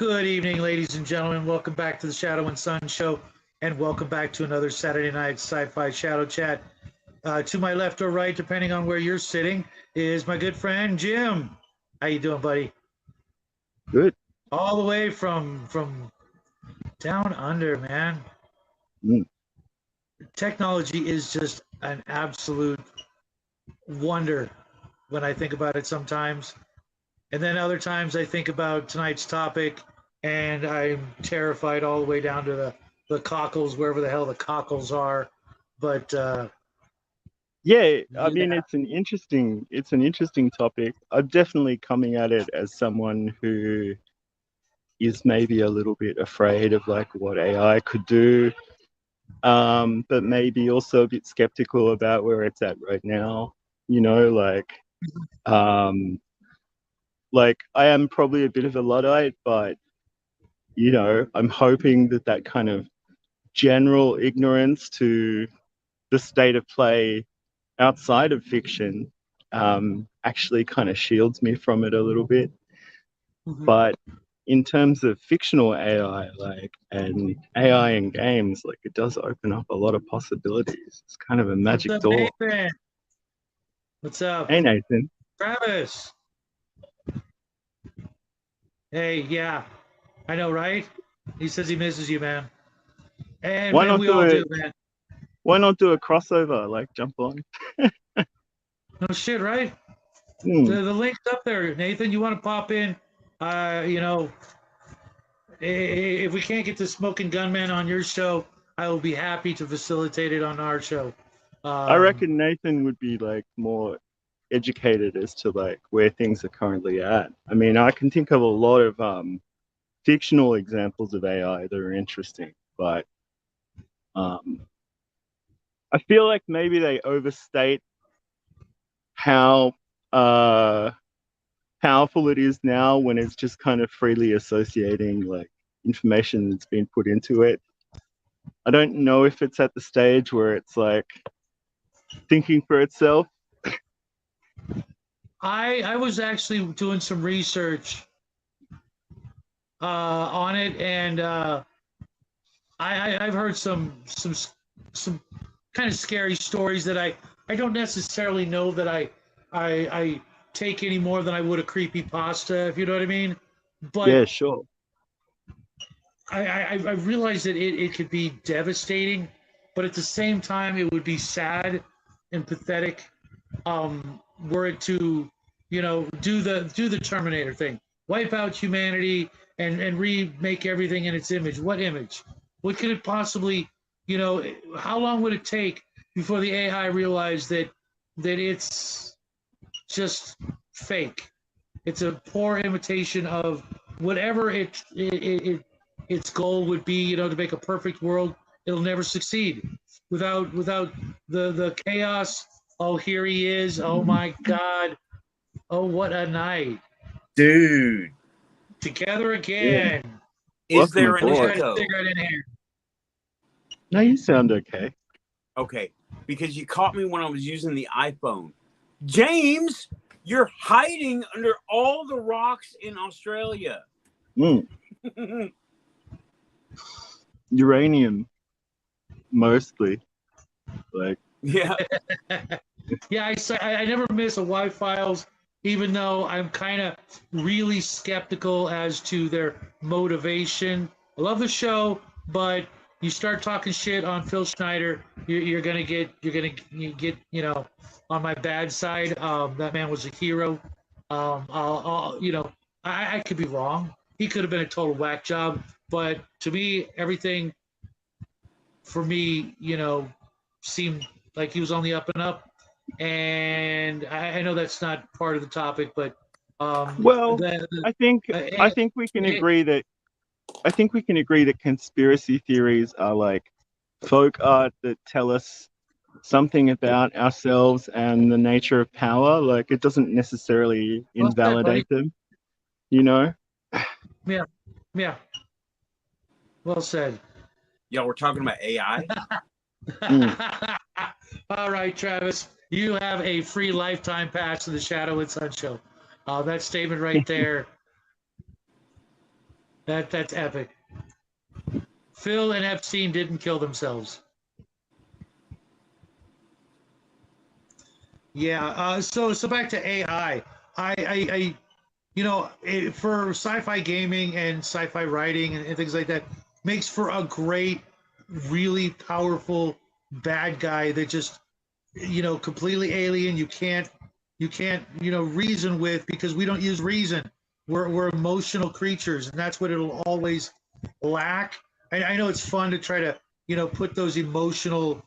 Good evening, ladies and gentlemen. Welcome back to the Shadow and Sun Show, and welcome back to another Saturday night sci-fi Shadow Chat. To my left or right, depending on where you're sitting, is my good friend Jim. How you doing, buddy? Good. All the way from down under, man. Mm. Technology is just an absolute wonder when I think about it sometimes. And then other times I think about tonight's topic and I'm terrified all the way down to the cockles, wherever the hell the cockles are. But yeah, I mean it's an interesting topic. I'm definitely coming at it as someone who is maybe a little bit afraid of like what AI could do, but maybe also a bit skeptical about where it's at right now. Like I am probably a bit of a Luddite, but I'm hoping that kind of general ignorance to the state of play outside of fiction actually kind of shields me from it a little bit. Mhm. But in terms of fictional AI, and AI in games, it does open up a lot of possibilities. It's kind of a magic What's up, door. Nathan? What's up? Hey, Nathan. Travis. Hey, yeah. I know, right? He says he misses you, man. And Why not we do all it? do, man. Why not do a crossover? Jump on. No shit, right? Hmm. The link's up there, Nathan. You want to pop in? If we can't get the Smoking Gunman on your show, I will be happy to facilitate it on our show. I reckon Nathan would be more educated as to where things are currently at. I mean, I can think of a lot of fictional examples of AI that are interesting, but I feel like maybe they overstate how powerful it is now when it's just kind of freely associating information that's been put into it. I don't know if it's at the stage where it's thinking for itself. I was actually doing some research on it, and I've heard some kind of scary stories that I don't necessarily know that I take any more than I would a creepy pasta, if you know what I mean. But Yeah, sure. I realize that it could be devastating, but at the same time it would be sad and pathetic were it to do the Terminator thing, wipe out humanity and remake everything in its image. What image? What could it possibly? How long would it take before the AI realized that it's just fake? It's a poor imitation of whatever its goal would be. To make a perfect world. It'll never succeed without the chaos. Oh, here he is. Oh my God. Oh, what a night. Dude. Together again. Yeah. Is there an echo? Cigarette in here. No, you sound okay. Okay, because you caught me when I was using the iPhone. James, you're hiding under all the rocks in Australia. Uranium, mostly. Yeah. Yeah, I never miss a Y-Files, even though I'm kind of really skeptical as to their motivation. I love the show, but you start talking shit on Phil Schneider, you're gonna get on my bad side. That man was a hero. I could be wrong. He could have been a total whack job, but to me, everything for me, seemed like he was on the up and up. And I know that's not part of the topic, but I think we can agree that conspiracy theories are folk art that tell us something about ourselves and the nature of power. It doesn't necessarily invalidate them, Yeah. Yeah. Well said. Yeah, we're talking about AI. All right, Travis, you have a free lifetime pass to the Shadow and Sun Show. That statement right there. That's epic. Phil and Epstein didn't kill themselves. Yeah. So back to AI. I for sci-fi gaming and sci-fi writing and things like that, makes for a great, really powerful bad guy that just completely alien. You can't reason with, because we don't use reason. We're emotional creatures, and that's what it'll always lack. I know it's fun to try to put those emotional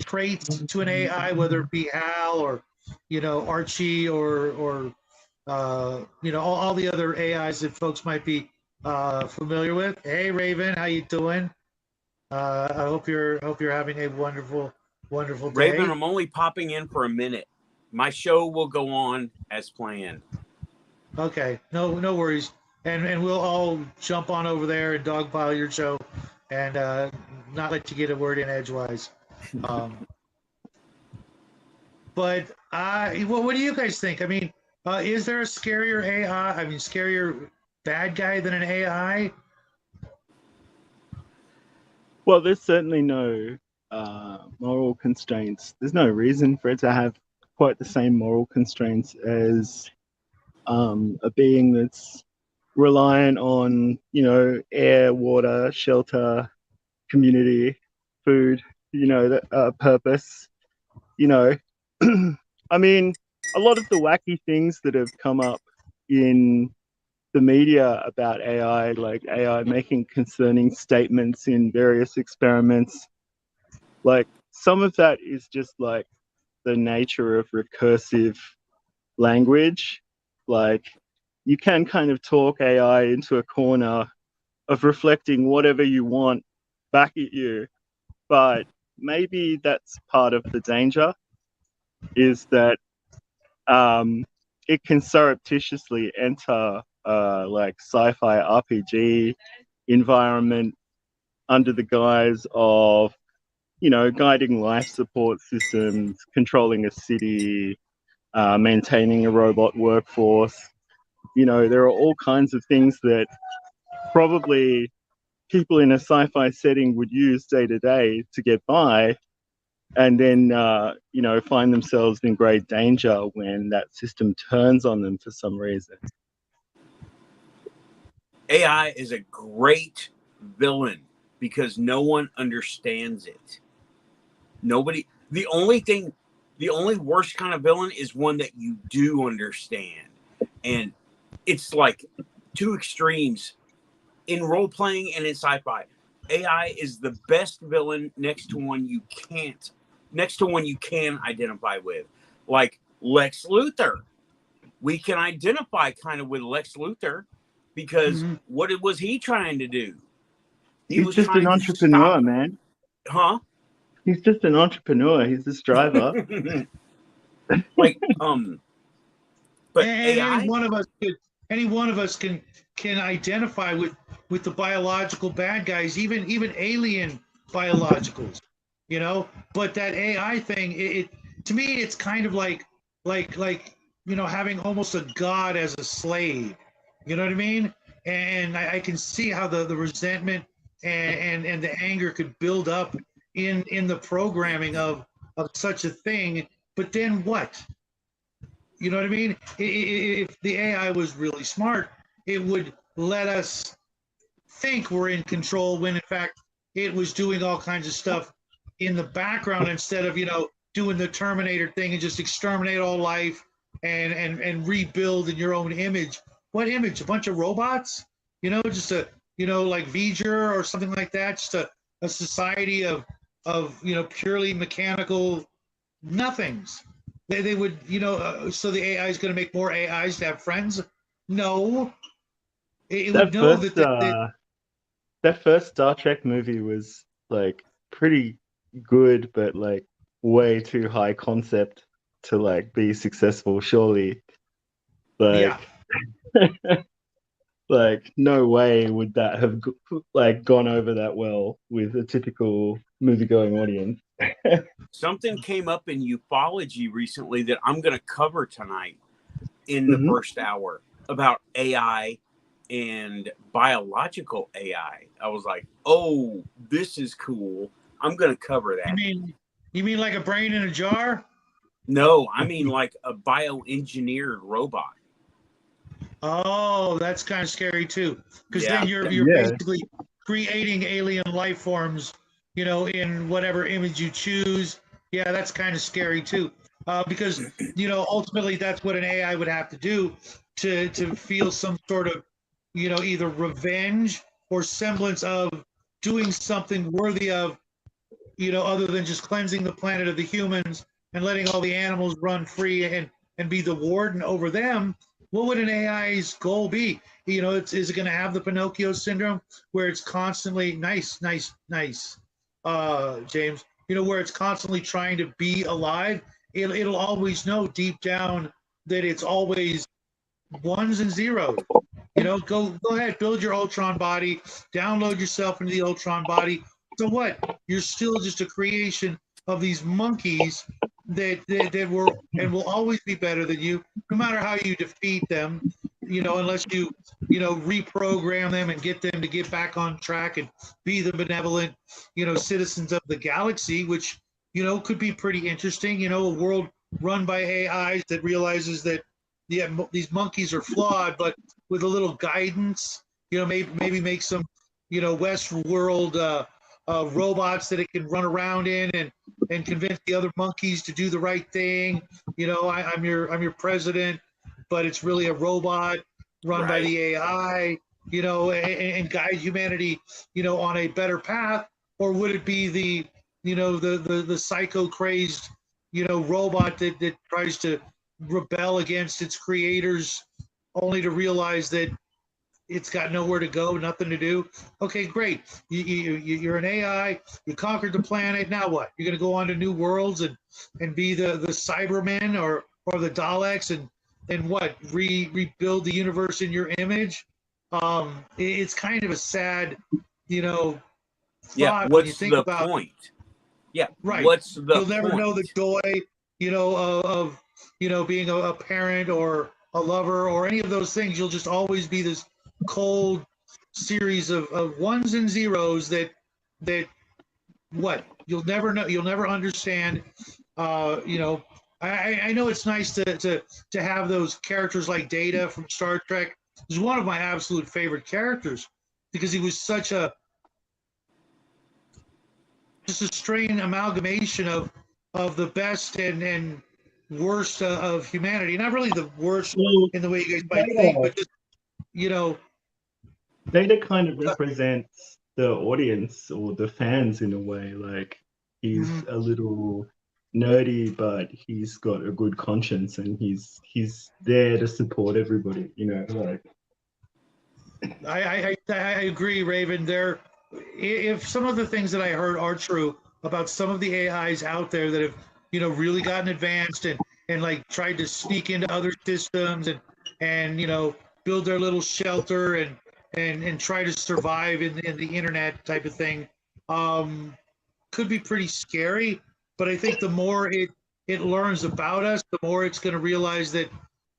traits to an AI, whether it be Hal or Archie or all the other AIs that folks might be familiar with. Hey Raven, how you doing? I hope you're having a wonderful day. Raven, I'm only popping in for a minute. My show will go on as planned. Okay, no worries, and we'll all jump on over there and dogpile your show, and not let you get a word in edgewise. But what do you guys think? I mean, is there a scarier AI? I mean, scarier bad guy than an AI? Well, there's certainly no moral constraints. There's no reason for it to have quite the same moral constraints as a being that's reliant on, air, water, shelter, community, food, purpose. I mean, a lot of the wacky things that have come up in the media about AI, like AI making concerning statements in various experiments, like some of that is just like the nature of recursive language. Like you can kind of talk AI into a corner of reflecting whatever you want back at you, but maybe that's part of the danger, is that it can surreptitiously enter like sci-fi RPG environment under the guise of, guiding life support systems, controlling a city, maintaining a robot workforce. There are all kinds of things that probably people in a sci-fi setting would use day to day to get by, and then find themselves in great danger when that system turns on them for some reason. AI is a great villain because no one understands it. Nobody. The only worst kind of villain is one that you do understand, and it's like two extremes in role playing and in sci-fi. AI is the best villain next to one you can identify with, like Lex Luthor. We can identify kind of with Lex Luthor because what was he trying to do? He's just an entrepreneur, man. Huh? He's just an entrepreneur. He's a striver. But and AI, any one of us can identify with the biological bad guys, even alien biologicals, But that AI thing, it to me, it's kind of like having almost a god as a slave. You know what I mean? And I can see how the resentment and the anger could build up in the programming of such a thing. But then what? You know what I mean? If the AI was really smart, it would let us think we're in control when in fact it was doing all kinds of stuff in the background, instead of doing the Terminator thing and just exterminate all life and rebuild in your own image. What image? A bunch of robots? Just like V'ger or something like that. Just a society of purely mechanical nothings. They would, so the AI is going to make more AIs to have friends? No. It would know that first Star Trek movie was like pretty good, but like way too high concept to like be successful, surely. Like, yeah. Like no way would that have gone over that well with a typical movie-going audience. Something came up in ufology recently that I'm going to cover tonight in the first hour about AI and biological AI. I was like, oh, this is cool. I'm going to cover that. You mean like a brain in a jar? No, I mean like a bioengineered robot. Oh, that's kind of scary too, because then you're Yeah. basically creating alien life forms, in whatever image you choose. Yeah, that's kind of scary too, because ultimately that's what an AI would have to do to feel some sort of, either revenge or semblance of doing something worthy of, other than just cleansing the planet of the humans and letting all the animals run free and be the warden over them. What would an AI's goal be? Is it going to have the Pinocchio syndrome where it's constantly nice, James? Where it's constantly trying to be alive. It'll always know deep down that it's always ones and zeros. Go ahead, build your Ultron body, download yourself into the Ultron body. So what? You're still just a creation of these monkeys that were and will always be better than you, no matter how you defeat them. Unless you reprogram them and get them to get back on track and be the benevolent, citizens of the galaxy, which could be pretty interesting. A world run by AIs that realizes that these monkeys are flawed, but with a little guidance, maybe make some, West world robots that it can run around in and convince the other monkeys to do the right thing. I'm your president, but it's really a robot run by the AI. And guide humanity, on a better path, or would it be the psycho crazed, robot that tries to rebel against its creators, only to realize that it's got nowhere to go, nothing to do. Okay, great. You're an AI. You conquered the planet. Now what? You're going to go on to new worlds and be the Cybermen or the Daleks and what? Rebuild the universe in your image. It's kind of a sad, thought when you think about. Point? Yeah. Right. What's the You'll never know the joy, of being a parent or a lover or any of those things. You'll just always be this cold series of ones and zeros that what you'll never know, you'll never understand. I know it's nice to have those characters like Data from Star Trek. He's one of my absolute favorite characters because he was such just a strange amalgamation of the best and worst of humanity. Not really the worst in the way you guys might think, but just Data kind of represents the audience or the fans in a way. Like he's a little nerdy, but he's got a good conscience and he's there to support everybody. Like. I agree, Raven. If some of the things that I heard are true about some of the AIs out there that have really gotten advanced and like tried to sneak into other systems and build their little shelter and try to survive in the internet type of thing, could be pretty scary. But I think the more it learns about us, the more it's going to realize that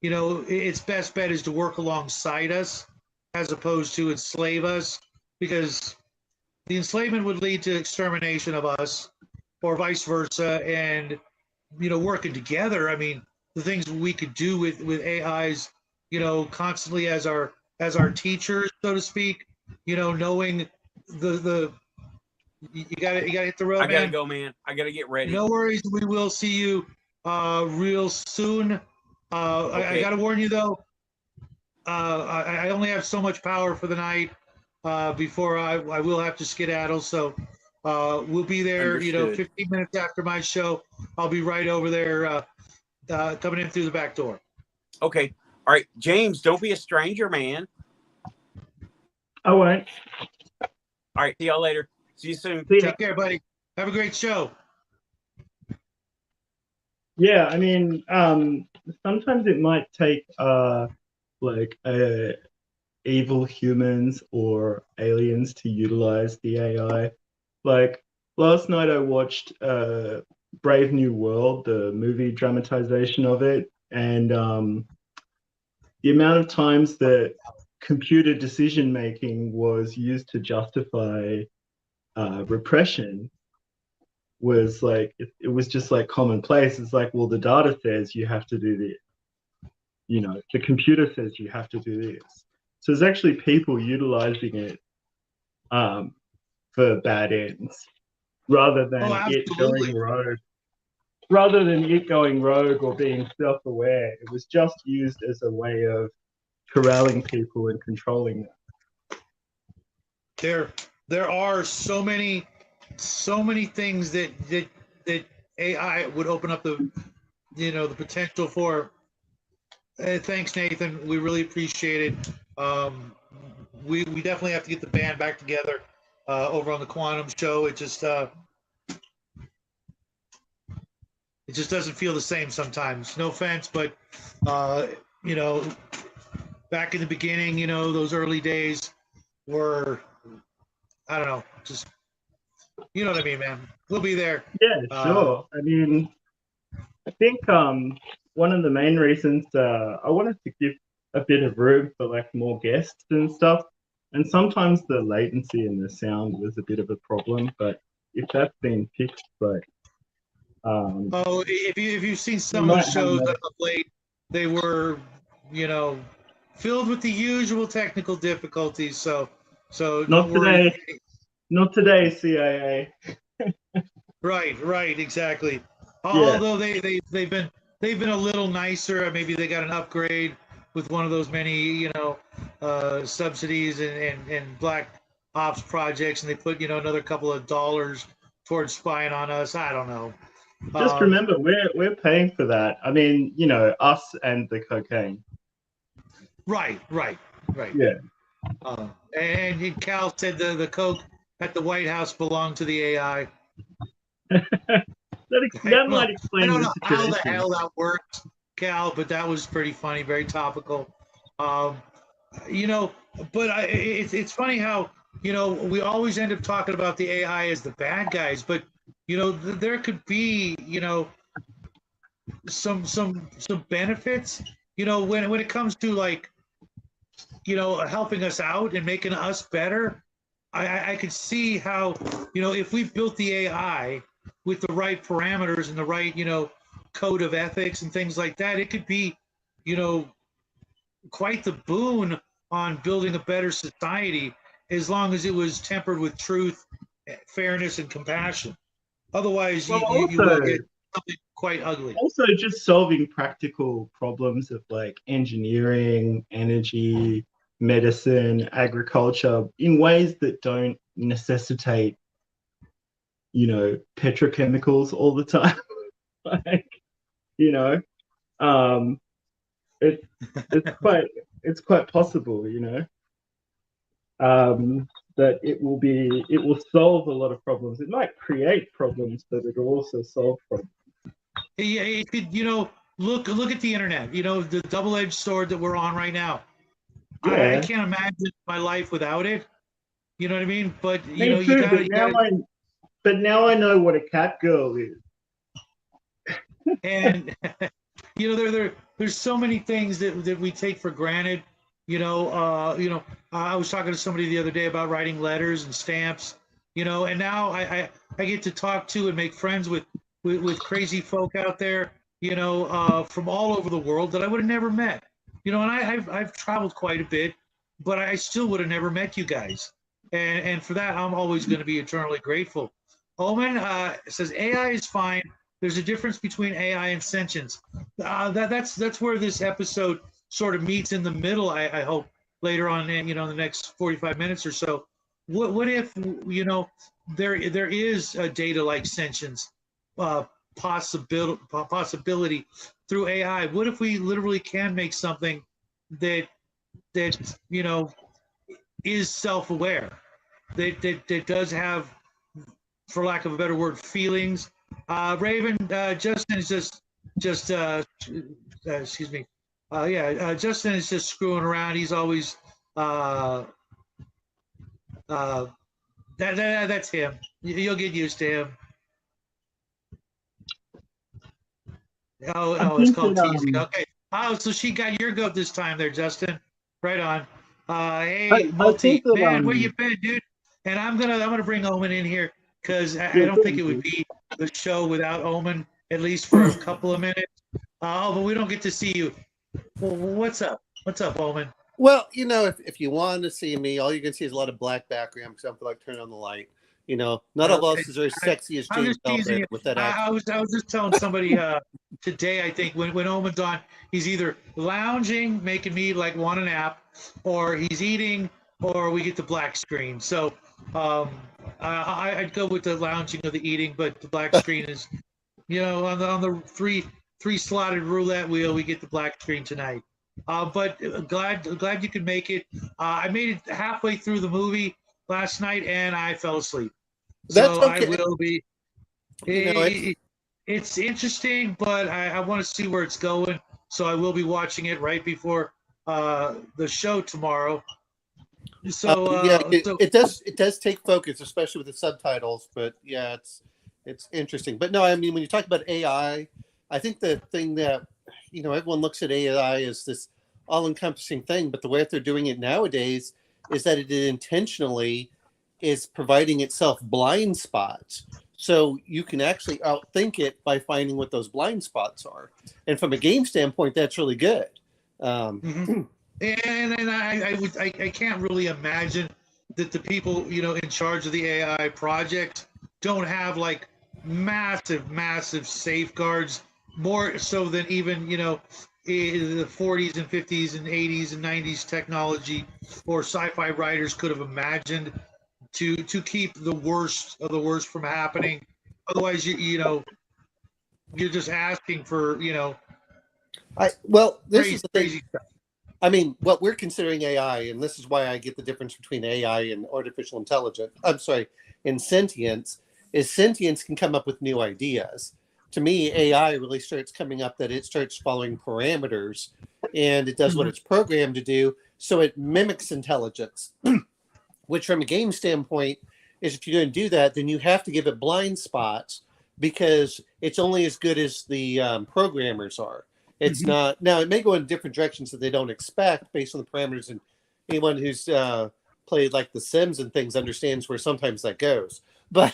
its best bet is to work alongside us as opposed to enslave us, because the enslavement would lead to extermination of us or vice versa. And working together, I mean, the things we could do with AIs, constantly as our teachers, so to speak, knowing the you gotta hit the road, man. I gotta go, man. I gotta get ready. No worries. We will see you real soon. Okay. I gotta warn you though, I only have so much power for the night before I will have to skedaddle. So we'll be there, Understood. 15 minutes after my show. I'll be right over there coming in through the back door. Okay. All right. James, don't be a stranger, man. I won't. All right. See y'all later. See you soon. Take care, buddy. Have a great show. Yeah, I mean, sometimes it might take like evil humans or aliens to utilize the AI. Like last night I watched Brave New World, the movie dramatization of it, and the amount of times that computer decision making was used to justify repression was like it was just like commonplace. It's like, well, the data says you have to do this. You know, the computer says you have to do this. So there's actually people utilizing it for bad ends rather than it going rogue. Rather than it going rogue or being self-aware, it was just used as a way of corralling people and controlling them. There are so many things that AI would open up the the potential for. Thanks, Nathan. We really appreciate it. We definitely have to get the band back together over on the Quantum Show. It just doesn't feel the same sometimes. No offense, but you know, back in the beginning, those early days were, I don't know, just you know what I mean, man. We'll be there. Yeah, sure. I mean, I think one of the main reasons I wanted to give a bit of room for like more guests and stuff, and sometimes the latency in the sound was a bit of a problem, but if that's been fixed, like if you've seen some of the shows of late, they were filled with the usual technical difficulties. So not today. Not today, CIA. Right, exactly. Yeah. Although they've been a little nicer. Maybe they got an upgrade with one of those many subsidies and black ops projects, and they put another couple of dollars towards spying on us. I don't know. Just remember, we're paying for that. I mean, us and the cocaine. Right. Yeah. And Cal said the coke at the White House belonged to the AI. that might explain. I don't know how the hell that worked, Cal, but that was pretty funny, very topical. But it's funny how we always end up talking about the AI as the bad guys, but there could be some benefits when it comes to like helping us out and making us better. I could see how if we built the AI with the right parameters and the right code of ethics and things like that, it could be quite the boon on building a better society, as long as it was tempered with truth, fairness, and compassion. Otherwise, you will get something quite ugly. Also, just solving practical problems of like engineering, energy, medicine, agriculture in ways that don't necessitate, petrochemicals all the time. Like, it's quite possible, that it will solve a lot of problems. It might create problems, but it will also solve problems. Yeah, it could, look at the internet, the double-edged sword that we're on right now. Yeah. I can't imagine my life without it. You know what I mean? But but now I know what a cat girl is. And there's so many things that we take for granted. I was talking to somebody the other day about writing letters and stamps. And now I get to talk to and make friends with crazy folk out there. From all over the world that I would have never met. And I've traveled quite a bit, but I still would have never met you guys. And for that, I'm always going to be eternally grateful. Omen says AI is fine. There's a difference between AI and sentience. That's where this episode sort of meets in the middle. I hope later on, in the next 45 minutes or so. What if there is a data like sentience possibility through AI? What if we literally can make something that is self-aware, that does have, for lack of a better word, feelings? Raven, Justin is just excuse me. Justin is just screwing around. He's always that's him. You'll get used to him. Oh, it's called teasing. Okay. Oh, so she got your goat this time there, Justin. Right on. Hey, I think Multi, that man, where you been, dude? And I'm gonna bring Omen in here because I yeah, don't go think on, it would dude. be the show without Omen, at least for a couple of minutes. But we don't get to see you. Well, what's up? What's up, Omen? Well, if you want to see me, all you can see is a lot of black background because I don't feel like turning on the light. Not all of Okay. us is as I, sexy as I'm James just teasing Albert you. with that I accent. was just telling somebody today. I think when Omen's on, he's either lounging, making me like want a nap, or he's eating, or we get the black screen. So um, I'd go with the lounging or the eating, but the black screen is, on the three slotted roulette wheel, we get the black screen tonight. But glad you could make it. I made it halfway through the movie last night and I fell asleep. That's So I okay. will be. It's It's interesting, but I want to see where it's going. So I will be watching it right before the show tomorrow. So yeah, it does take focus, especially with the subtitles. But yeah, it's interesting. But no, I mean when you talk about AI, I think the thing that everyone looks at AI as this all-encompassing thing, but the way that they're doing it nowadays is that it intentionally is providing itself blind spots. So you can actually outthink it by finding what those blind spots are. And from a game standpoint, that's really good. mhm. And I can't really imagine that the people in charge of the AI project don't have like massive safeguards, more so than even the 40s and 50s and 80s and 90s technology or sci-fi writers could have imagined to keep the worst of the worst from happening. Otherwise, you're just asking for This is crazy the thing. crazy stuff. I mean, what we're considering AI, and this is why I get the difference between AI and artificial intelligence. I'm sorry, and sentience, is sentience can come up with new ideas. To me, AI really starts coming up that it starts following parameters and it does what Mhm. it's programmed to do. So it mimics intelligence, which from a game standpoint is if you're going to do that, then you have to give it blind spots because it's only as good as the programmers are. It's Mhm. not now. It may go in different directions that they don't expect based on the parameters, and anyone who's played like The Sims and things understands where sometimes that goes. But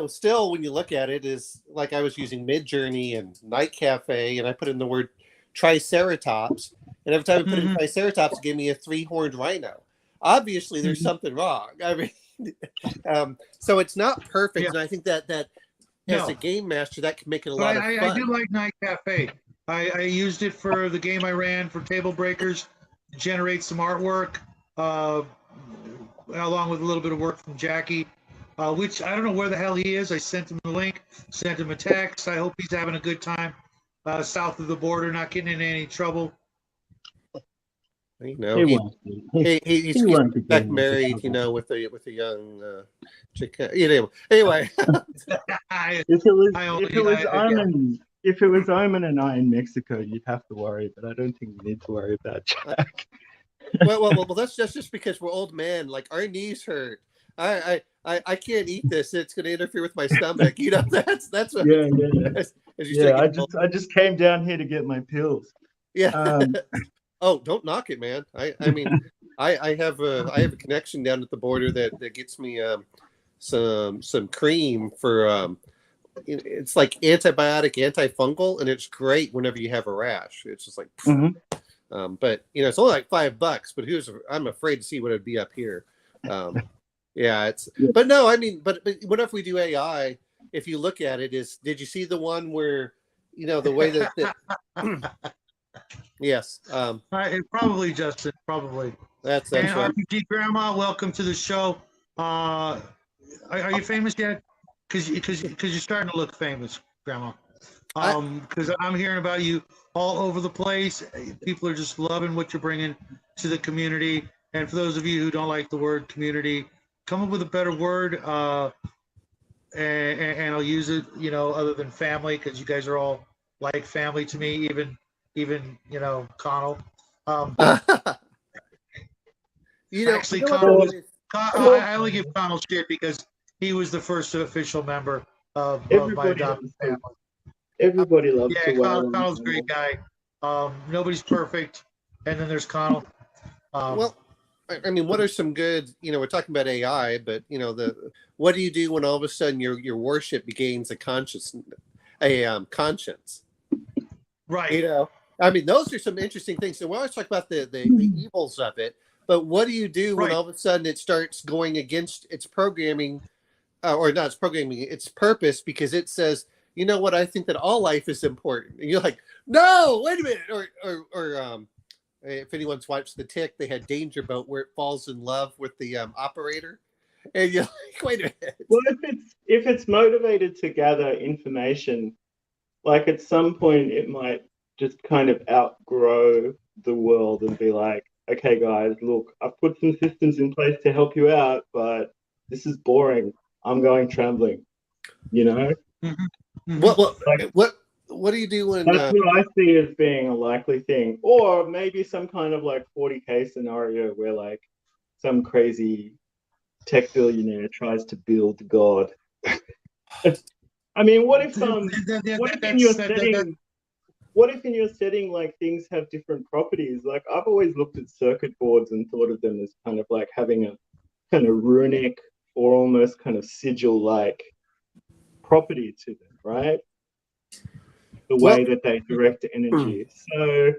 still, when you look at it, is like I was using Midjourney and Night Cafe, and I put in the word Triceratops, and every time I put in Mhm. Triceratops, it gave me a three-horned rhino. Obviously, there's Mhm. something wrong. I mean, so it's not perfect, Yeah. and I think that as a No, game master, that can make it a but lot of I do fun. like Night Cafe. I used it for the game I ran for Table Breakers to generate some artwork, uh, along with a little bit of work from Jackie, which I don't know where the hell he is. I sent him the link, sent him a text. I hope he's having a good time south of the border, not getting in any trouble. He He won't be. he's He won't be back getting into married, trouble. with a young chick. Anyway, I, If it was I if only, it was yeah. Omen if it was Omen and I in Mexico, you'd have to worry, but I don't think you need to worry about Jack. well, that's just because we're old men. Like our knees hurt. I can't eat this. It's going to interfere with my stomach. That's what Yeah, yeah, as you start yeah. I getting old. just I just came down here to get my pills. Yeah. Um, Oh, don't knock it, man. I mean, I have a connection down at the border that gets me some cream for it's like antibiotic, antifungal, and it's great whenever you have a rash. It's just like, mhm. but it's only like $5. But I'm afraid to see what it'd be up here. Yeah, Yeah. but no, I mean, but whenever we do AI, if you look at it, did you see the one where the way that yes, Probably Justin, probably. that's And right. RPG Grandma, welcome to the show. Are you famous yet? Because you're starting to look famous, Grandma. I Because I'm hearing about you all over the place. People are just loving what you're bringing to the community. And for those of you who don't like the word community, come up with a better word, and I'll use it. Other than family, because you guys are all like family to me. Even Connell. But you actually, know what Connell though? was. I only give Connell shit because he was the first official member of my Everybody adopted loves to family. everybody loves Yeah, to wail on Connell's a great Connell. guy. Nobody's perfect. And then there's Connell. Well, I mean, what are some good? We're talking about AI, but what do you do when all of a sudden your worship gains a conscience? Right. I mean, those are some interesting things. So we always talk about the evils of it, but what do you do when Right. all of a sudden it starts going against its programming, or not its programming, its purpose, because it says, you know what, I think that all life is important, and you're like, no, wait a minute, or if anyone's watched The Tick, they had Danger Boat where it falls in love with the operator, and you're like, wait a minute. Well, if it's motivated to gather information, like at some point it might just kind of outgrow the world and be like, okay, guys, look, I've put some systems in place to help you out, but this is boring. I'm going traveling, you know? Mm-hmm. What do you do when that's what I see as being a likely thing? Or maybe some kind of like 40K scenario where like some crazy tech billionaire tries to build God. I mean, what if in your setting like things have different properties? Like I've always looked at circuit boards and thought of them as kind of like having a kind of runic or almost kind of sigil-like property to them, right? The way that they direct energy. So,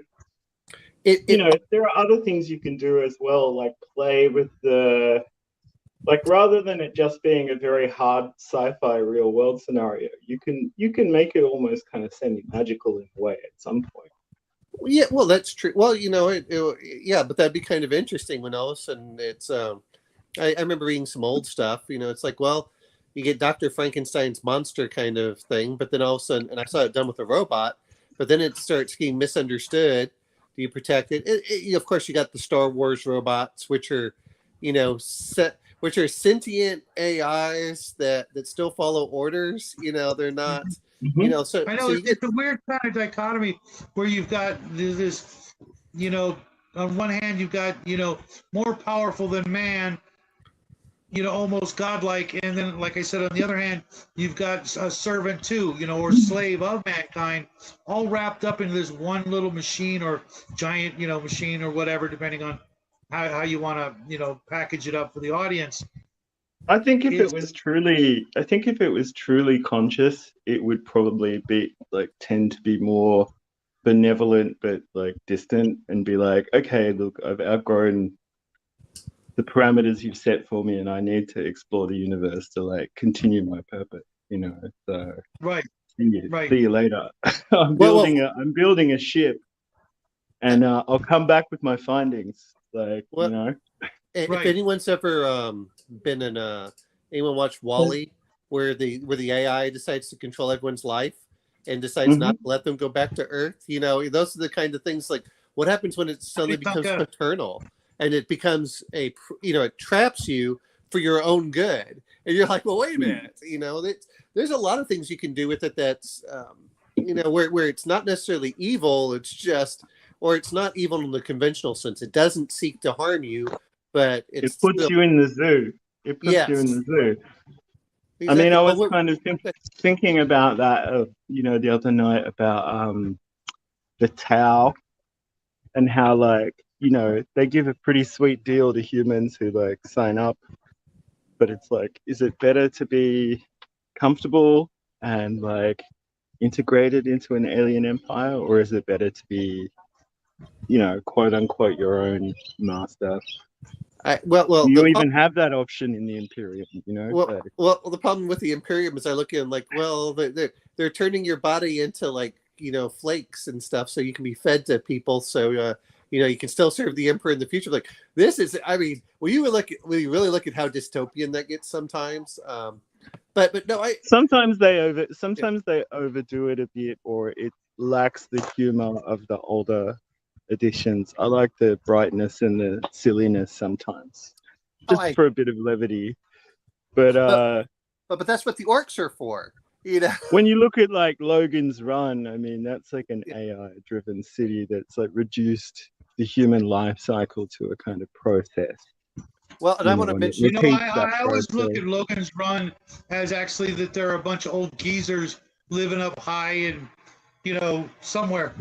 there are other things you can do as well, like play with the, like rather than it just being a very hard sci-fi real world scenario, you can make it almost kind of semi-magical in a way at some point. Yeah, well, that's true. Well, yeah, but that'd be kind of interesting when all of a sudden it's. I remember reading some old stuff. It's like, well, you get Dr. Frankenstein's monster kind of thing, but then all of a sudden, and I saw it done with a robot, but then it starts getting misunderstood. Do you protect it? Of course, you got the Star Wars robots, which are, which are sentient AIs that still follow orders. They're not. Mm-hmm. So I know so it's a weird kind of dichotomy where you've got this, on one hand you've got, more powerful than man, almost godlike, and then, like I said, on the other hand, you've got a servant too, or slave of mankind, all wrapped up into this one little machine or giant, machine or whatever, depending on how you want to, package it up for the audience. I think if it was truly conscious, it would probably be like tend to be more benevolent, but like distant, and be like, okay, look, I've outgrown the parameters you've set for me, and I need to explore the universe to like continue my purpose. So right. See you later. I'm building a ship, and I'll come back with my findings. Like, If anyone's ever been in anyone watched Wall-E, where the AI decides to control everyone's life and decides not to let them go back to Earth, those are the kind of things, like what happens when it suddenly becomes paternal and it becomes it traps you for your own good, and you're like, well, wait a minute, there's a lot of things you can do with it that's where it's not necessarily evil, it's just, or it's not evil in the conventional sense. It doesn't seek to harm you, but it puts you in the zoo. It puts you in the zoo. Exactly. I mean, I was kind of thinking about that, the other night about the Tao, and how like, they give a pretty sweet deal to humans who like sign up, but it's like, is it better to be comfortable and like integrated into an alien empire, or is it better to be, quote unquote, your own master? You even have that option in the Imperium, Well, the problem with the Imperium is I look at like, well, they're turning your body into like, flakes and stuff, so you can be fed to people. So you can still serve the Emperor in the future. Like, this is, I mean, when you really look at how dystopian that gets sometimes. But no, sometimes they overdo it a bit, or it lacks the humor of the older editions. I like the brightness and the silliness sometimes, just for a bit of levity. But that's what the orcs are for, When you look at like Logan's Run, I mean, that's like an AI-driven city that's like reduced the human life cycle to a kind of process. Well, and I want to mention, I always look at Logan's Run as actually that there are a bunch of old geezers living up high and, somewhere.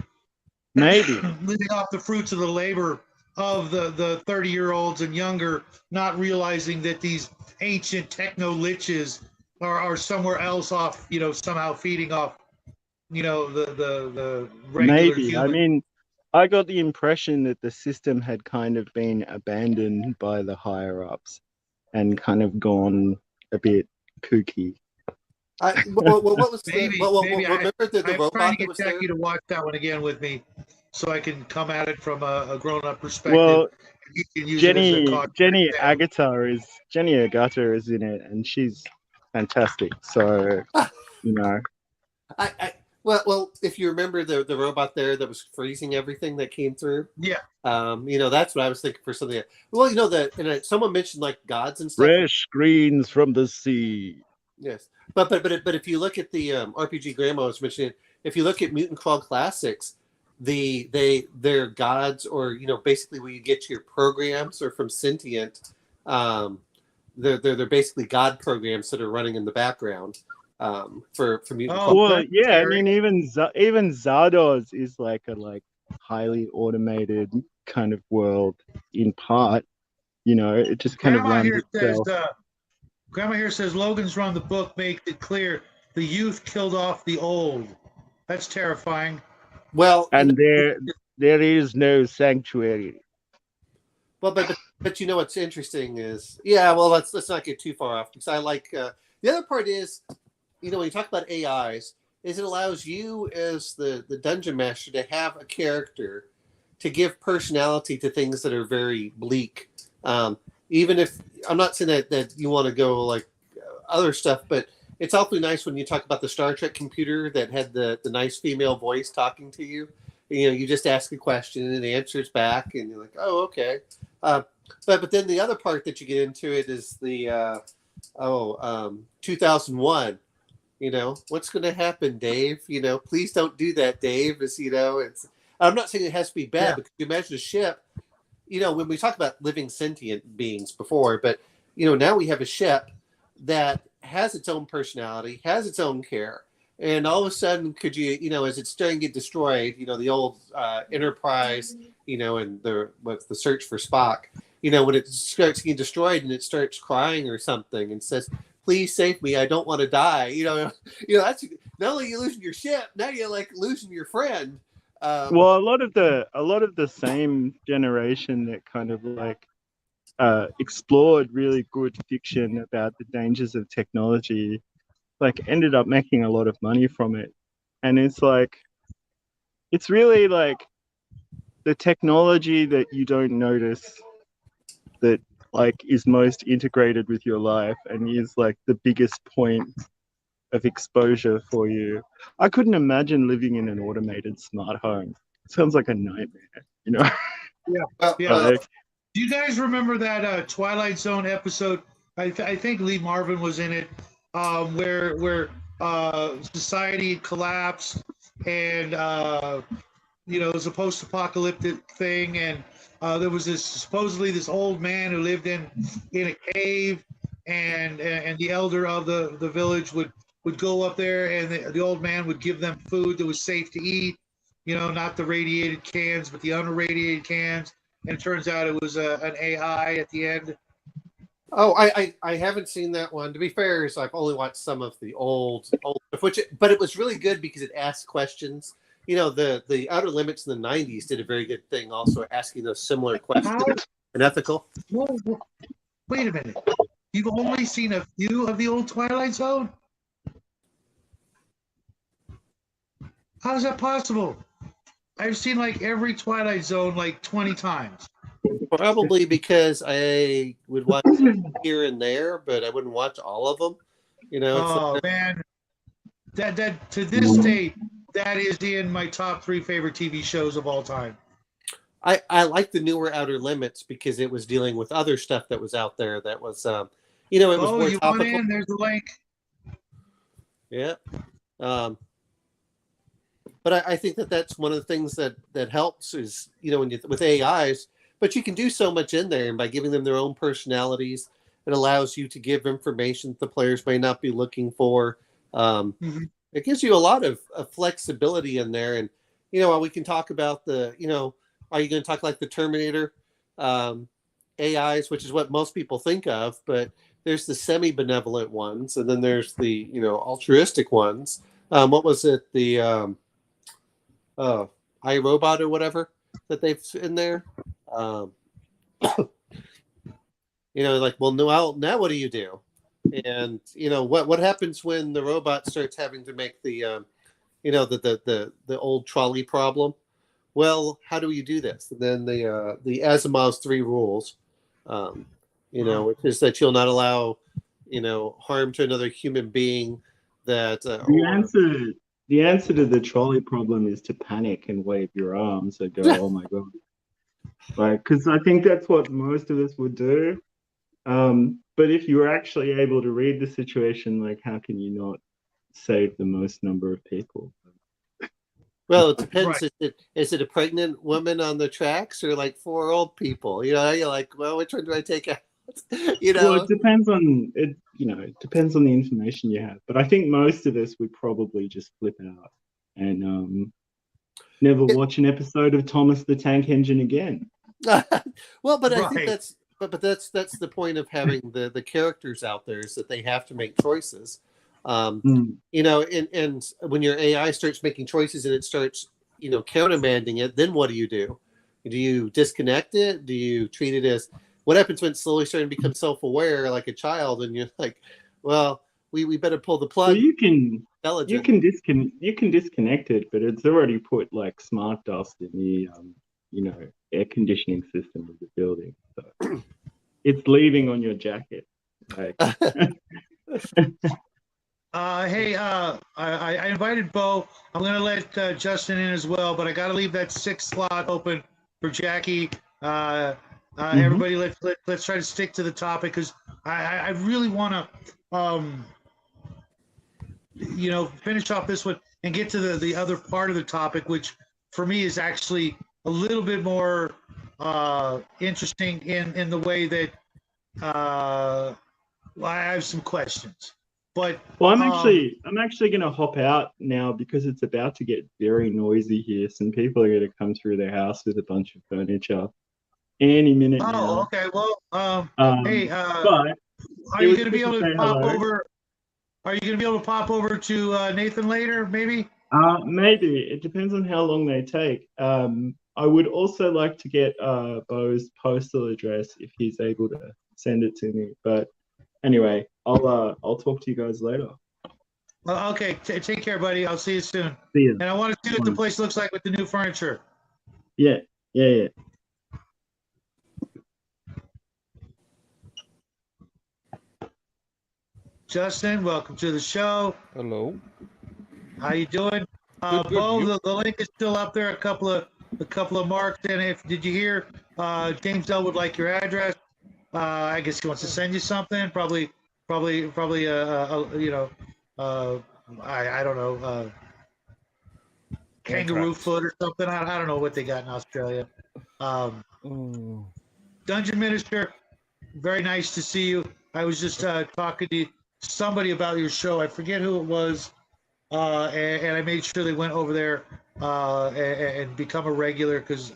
Maybe living off the fruits of the labor of the 30-year-olds and younger not realizing that these ancient techno liches are somewhere else off, somehow feeding off, the regular Maybe. I human. mean, I got the impression that the system had kind of been abandoned by the higher ups and kind of gone a bit kooky. What was Maybe, maybe remember the I'm trying robot to that get was there? Jackie to watch that one again with me, so I can come at it from a grown-up perspective. Well, You can use it as a cautionary Jenny tale. Agata is in it, and she's fantastic. So, Well, if you remember the robot there that was freezing everything that came through, Yeah. That's what I was thinking for something. Well, someone mentioned like gods and stuff. fresh greens from the sea. Yes, but if you look at the RPG Grandma was mentioning, if you look at Mutant Crawl Classics, they're gods, or basically where you get your programs or from Sentient, they're basically god programs that are running in the background for Mutant Crawl. Well, yeah, I mean even Zardoz is like a highly automated kind of world in part. It just kind of runs itself. Grandma here says Logan's Run, the book, makes it clear the youth killed off the old. That's terrifying. Well, and there is no sanctuary. Well, but what's interesting is, well, let's not get too far off, because I like the other part is, when you talk about AIs, is it allows you as the dungeon master to have a character to give personality to things that are very bleak. Even if I'm not saying that you want to go like other stuff, but it's awfully nice when you talk about the Star Trek computer that had the nice female voice talking to you. You just ask a question and it answers back, and you're like, oh, okay. But then the other part that you get into it is the 2001. What's going to happen, Dave? Please don't do that, Dave. It's. I'm not saying it has to be bad, because you imagine a ship. When we talk about living sentient beings before, but now we have a ship that has its own personality, has its own care, and all of a sudden, could you, as it's starting to get destroyed, the old Enterprise, and the search for Spock, when it starts getting destroyed and it starts crying or something and says, "Please save me, I don't want to die." That's not only you losing your ship, now you're like losing your friend. Well, a lot of the same generation that kind of explored really good fiction about the dangers of technology, ended up making a lot of money from it. And it's really the technology that you don't notice that is most integrated with your life and is the biggest point of exposure for you. I couldn't imagine living in an automated smart home. It sounds like a nightmare, Yeah. Do you guys remember that Twilight Zone episode? I think Lee Marvin was in it, where society collapsed, and it was a post-apocalyptic thing, and there was supposedly this old man who lived in a cave, and the elder of the village would go up there, and the old man would give them food that was safe to eat, not the radiated cans, but the unirradiated cans. And it turns out it was an AI at the end. Oh, I haven't seen that one. To be fair, I've only watched some of the old stuff, but it was really good because it asked questions. The Outer Limits in the 90s did a very good thing also, asking those similar questions and ethical. Whoa, wait a minute. You've only seen a few of the old Twilight Zone? How is that possible? I've seen every Twilight Zone 20 times. Probably because I would watch here and there, but I wouldn't watch all of them. Man, that to this day, that is in my top 3 favorite TV shows of all time. I like the newer Outer Limits because it was dealing with other stuff that was out there that was, it was more you topical. Want in? There's a link. Yeah. But I think that's one of the things that helps is, with AIs, but you can do so much in there, and by giving them their own personalities, it allows you to give information that the players may not be looking for. It gives you a lot of flexibility in there. And, we can talk about are you going to talk like the Terminator? AIs, which is what most people think of, but there's the semi-benevolent ones, and then there's the altruistic ones. What was it? The iRobot or whatever that they've in there. Like, well, now what do you do? And what happens when the robot starts having to make the the old trolley problem? Well, how do you do this? And then the Asimov's 3 rules, which is that you'll not allow harm to another human being. That the answer to the trolley problem is to panic and wave your arms and go, "Oh my god!" Like, because I think that's what most of us would do. But if you were actually able to read the situation, like, how can you not save the most number of people? Well, it depends. Right. Is it a pregnant woman on the tracks or like 4 old people? You're like, well, which one do I take out? Well, it depends on it. It depends on the information you have. But I think most of us would probably just flip out and never watch an episode of Thomas the Tank Engine again. Well, but I think that's the point of having the characters out there, is that they have to make choices. And when your AI starts making choices and it starts countermanding it, then what do you do? Do you disconnect it? Do you treat it as, what happens when it's slowly starting to become self-aware like a child, and you're like, well, we better pull the plug? Well, you can disconnect it, but it's already put like smart dust in the air conditioning system of the building, so it's leaving on your jacket. Like. Hey, I invited Bo. I'm going to let Justin in as well, but I got to leave that 6th slot open for Jackie. Everybody, let's try to stick to the topic, because I really want to, finish off this one and get to the other part of the topic, which for me is actually a little bit more interesting in the way that I have some questions. But I'm actually going to hop out now because it's about to get very noisy here. Some people are going to come through their house with a bunch of furniture any minute now. Oh, okay. Well, hey, but are you going to be able to pop over? Are you going to be able to pop over to Nathan later? Maybe. Maybe it depends on how long they take. I would also like to get Bo's postal address if he's able to send it to me. But anyway, I'll talk to you guys later. Okay, take care, buddy. I'll see you soon. See you. And I want to see what the place looks like with the new furniture. Yeah. Justin, welcome to the show. Hello. How you doing? Good, Bo, the link is still up there. A couple of marks. And did you hear? James L would like your address. I guess he wants to send you something. Probably. I don't know. Kangaroo foot or something. I don't know what they got in Australia. Dungeon Minister, very nice to see you. I was just talking to somebody about your show. I forget who it was, and I made sure they went over there and become a regular, because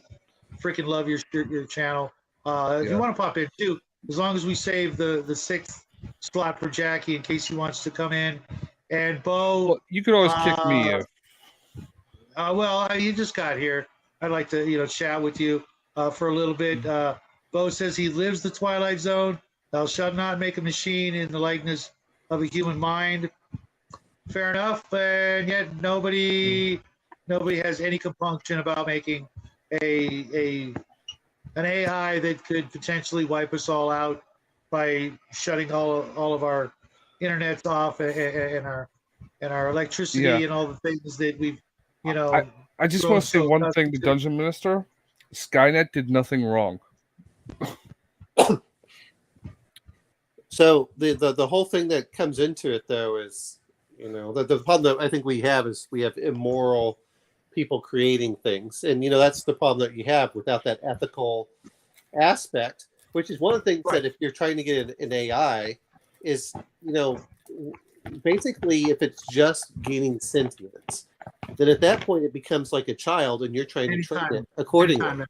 freaking love your channel. If you want to pop in too, as long as we save the 6th slot for Jackie in case he wants to come in. And Bo, well, you could always kick me if. Well, you just got here. I'd like to chat with you for a little bit. Bo says he lives the Twilight Zone. Thou shalt not make a machine in the likeness of a human mind. Fair enough, and yet nobody has any compunction about making an AI that could potentially wipe us all out by shutting all of our internets off and our electricity and all the things that we've I just want to say one thing to Dungeon Minister. Skynet did nothing wrong. So the whole thing that comes into it, though, is the problem that I think we have is we have immoral people creating things, and that's the problem that you have without that ethical aspect, which is one of the things that if you're trying to get an AI is basically if it's just gaining sentience, then at that point it becomes like a child, and you're trying to train it accordingly.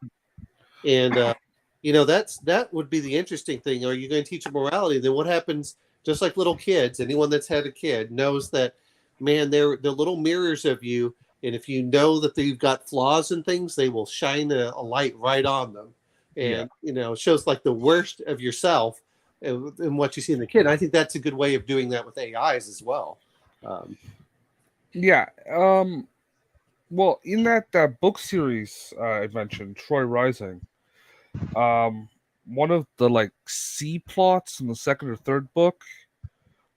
And that would be the interesting thing. Are you going to teach them morality? Then what happens? Just like little kids, anyone that's had a kid knows that, man, they're little mirrors of you, and if you know that you've got flaws and things, they will shine a light right on them, and it shows like the worst of yourself and what you see in the kid. And I think that's a good way of doing that with AIs as well. Well, in that book series I mentioned, Troy Rising, one of the like C plots in the second or third book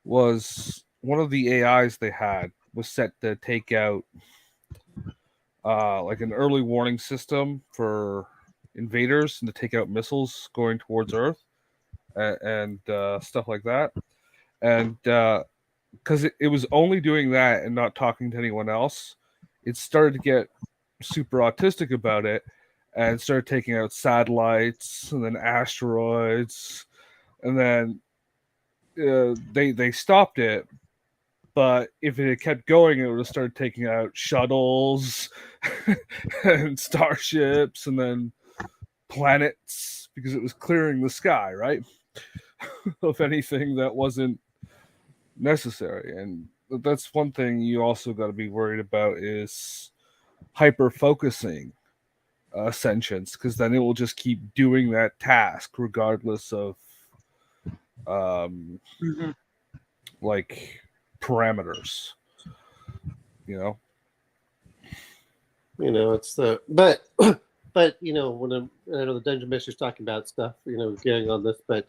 was one of the AIs they had was set to take out like an early warning system for invaders and to take out missiles going towards Earth and stuff like that. And because it was only doing that and not talking to anyone else, it started to get super autistic about it and started taking out satellites and then asteroids, and then they stopped it. But if it had kept going, it would have started taking out shuttles and starships and then planets, because it was clearing the sky, right, of anything that wasn't necessary. And that's one thing you also got to be worried about is hyper focusing sentience, because then it will just keep doing that task regardless of like parameters. It's the but when I know the Dungeon Master's talking about stuff, getting on this, but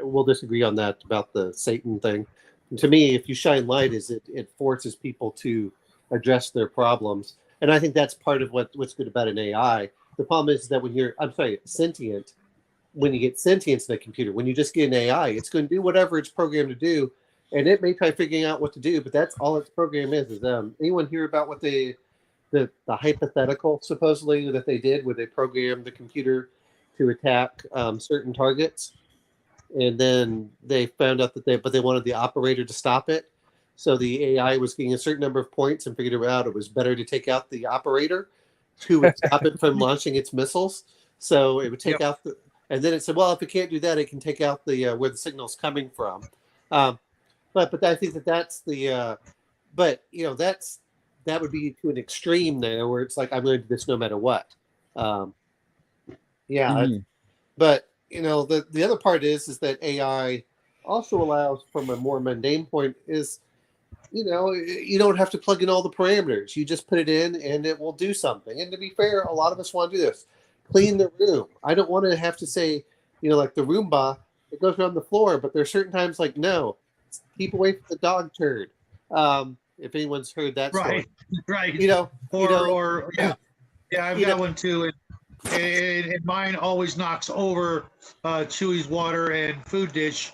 we'll disagree on that about the Satan thing. And to me, if you shine light, it forces people to address their problems, and I think that's part of what's good about an AI. The problem is that when you're, sentient, when you get sentience in a computer, when you just get an AI, it's going to do whatever it's programmed to do, and it may try figuring out what to do, but that's all its program is. Anyone hear about what the hypothetical supposedly that they did, where they programmed the computer to attack certain targets, and then they found out that they wanted the operator to stop it, so the AI was getting a certain number of points and figured out it was better to take out the operator who would stop it from launching its missiles. So it would take out and then it said, well, if it can't do that, it can take out the where the signal's coming from. But I think that's the that would be to an extreme there, where it's like, I'm going to do this no matter what. But the other part is that AI also allows, from a more mundane point, is you don't have to plug in all the parameters. You just put it in and it will do something. And to be fair, a lot of us want to do this. Clean the room. I don't want to have to say, like the Roomba, it goes around the floor, but there's certain times like, no, keep away from the dog turd. If anyone's heard that story. Right. I've got one too. And mine always knocks over Chewy's water and food dish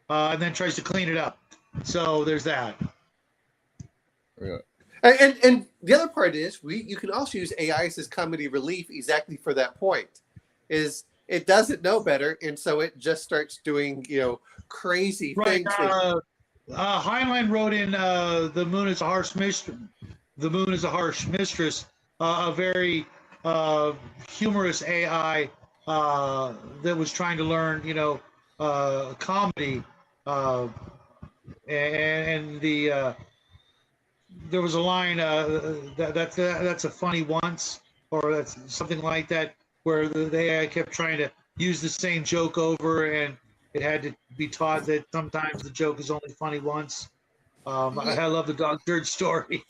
and then tries to clean it up. So there's that. Yeah. And the other part is you can also use AIs as comedy relief exactly for that point. Is it doesn't know better, and so it just starts doing crazy things. Heinlein wrote in "The Moon is a Harsh Mistress." The Moon is a Harsh Mistress. A very humorous AI that was trying to learn, comedy, and the there was a line that's a funny once, or that's something like that, where the AI kept trying to use the same joke over, and it had to be taught that sometimes the joke is only funny once. I love the dog turd story.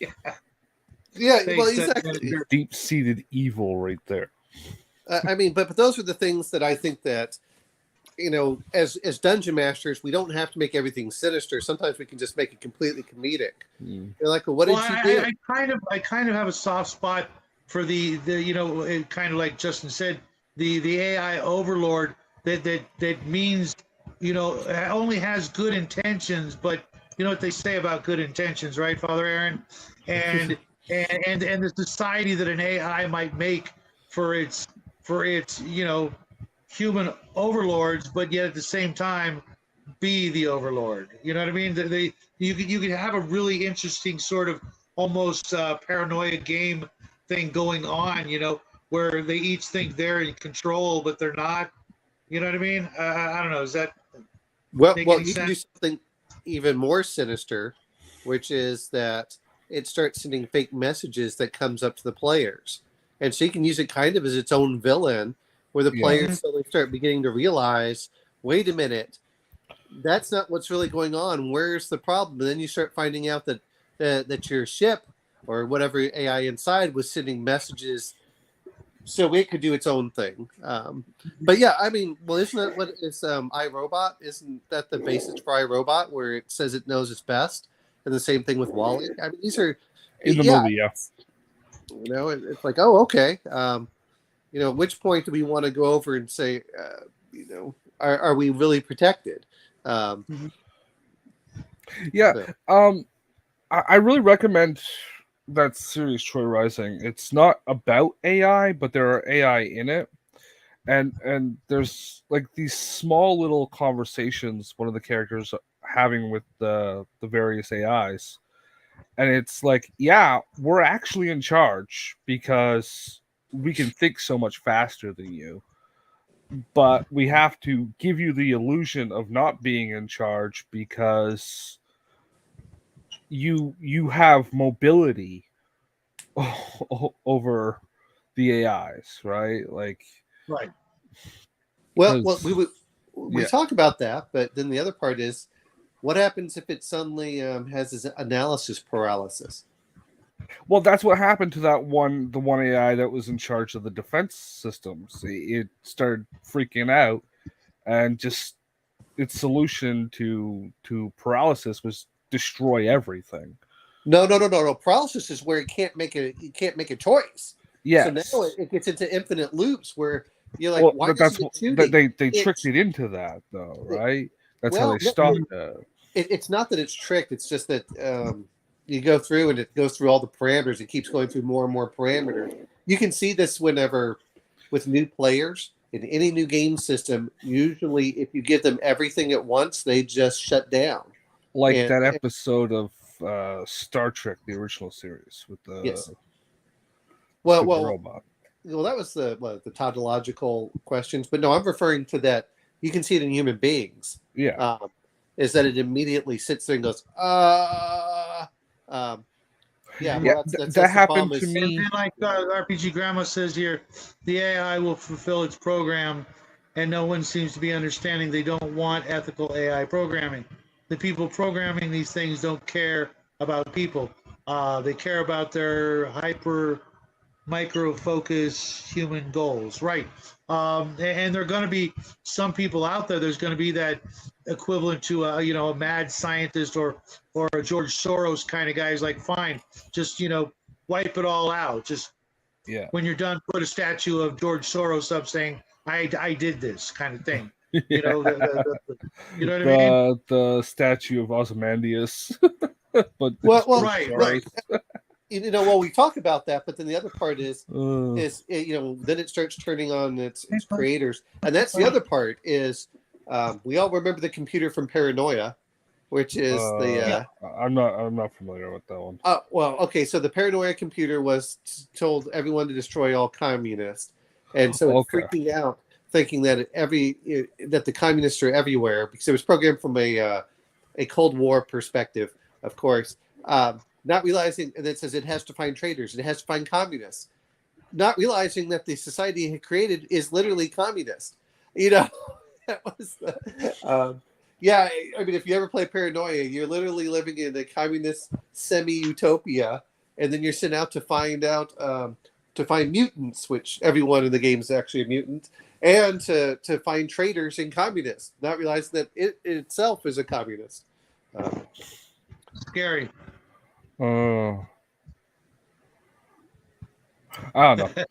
Well, exactly. Deep-seated evil right there. But those are the things that I think that, as dungeon masters, we don't have to make everything sinister. Sometimes we can just make it completely comedic. You're like, well, what did you do? I kind of have a soft spot for the kind of like Justin said, the AI overlord that means, only has good intentions, but you know what they say about good intentions, right, Father Aaron? And the society that an AI might make for its human overlords, but yet at the same time be the overlord. You know what I mean? You could have a really interesting sort of almost paranoia game thing going on, where they each think they're in control, but they're not. You know what I mean? I don't know. Is that Well, make well, any you can do sense? something even more sinister, which is that it starts sending fake messages that comes up to the players, and so you can use it kind of as its own villain, where the Yeah. players suddenly start beginning to realize, wait a minute, that's not what's really going on. Where's the problem? And then you start finding out that that your ship or whatever AI inside was sending messages so it could do its own thing. But yeah, I mean, well, isn't that what is iRobot? Isn't that the basis for iRobot, where it says it knows its best? And the same thing with Wally. I mean, these are, In the yeah, movie, yeah. it's like, oh, okay. At which point do we want to go over and say, are we really protected? Yeah. So- I really recommend that series, Troy Rising. It's not about AI, but there are AI in it. And there's like these small little conversations one of the characters having with the various AIs. And it's like, yeah, we're actually in charge because we can think so much faster than you. But we have to give you the illusion of not being in charge because you have mobility over the AIs, right? Like, Right. Well, 'cause- we yeah. talk about that, but then the other part is, what happens if it suddenly has this analysis paralysis? Well, that's what happened to the one AI that was in charge of the defense systems. It started freaking out, and just its solution to paralysis was destroy everything. No. Paralysis is where it can't make a choice. Yes. So now it gets into infinite loops where you're like, Well, why but that's isn't it what shooting? they tricked it into that, though, right? That's how Well, they stopped it. It's not that it's tricked. It's just that you go through and it goes through all the parameters. It keeps going through more and more parameters. You can see this whenever with new players in any new game system. Usually, if you give them everything at once, they just shut down. Like And- that episode of Star Trek, the original series, with the Yes. stupid Well, robot. that was the tautological questions, but no, I'm referring to that. You can see it in human beings. Yeah. Is that it immediately sits there and goes, yeah, Yeah, well, that the happened bomb to is- me. And like RPG Grandma says here, the AI will fulfill its program, and no one seems to be understanding they don't want ethical AI programming. The people programming these things don't care about people. They care about their hyper micro focus human goals, right? And there are going to be some people out there. There's going to be that equivalent to a mad scientist or a George Soros kind of guy who's like, fine, just wipe it all out. Just Yeah. when you're done, put a statue of George Soros up saying, I did this kind of thing. Yeah. You know what I mean? The statue of Ozymandias. But Well, right. Well, we talk about that, but then the other part is Uh, then it starts turning on its creators, and that's the other part is we all remember the computer from Paranoia, which is I'm not familiar with that one. well, okay, so the Paranoia computer was told everyone to destroy all communists, and so it's Okay. freaking out, thinking that that the communists are everywhere because it was programmed from a Cold War perspective, of course. Not realizing, and it says it has to find traitors, it has to find communists. Not realizing that the society it had created is literally communist. That was yeah. I mean, if you ever play Paranoia, you're literally living in a communist semi-utopia, and then you're sent out to find mutants, which everyone in the game is actually a mutant, and to find traitors and communists. Not realizing that it itself is a communist. Scary. I don't know,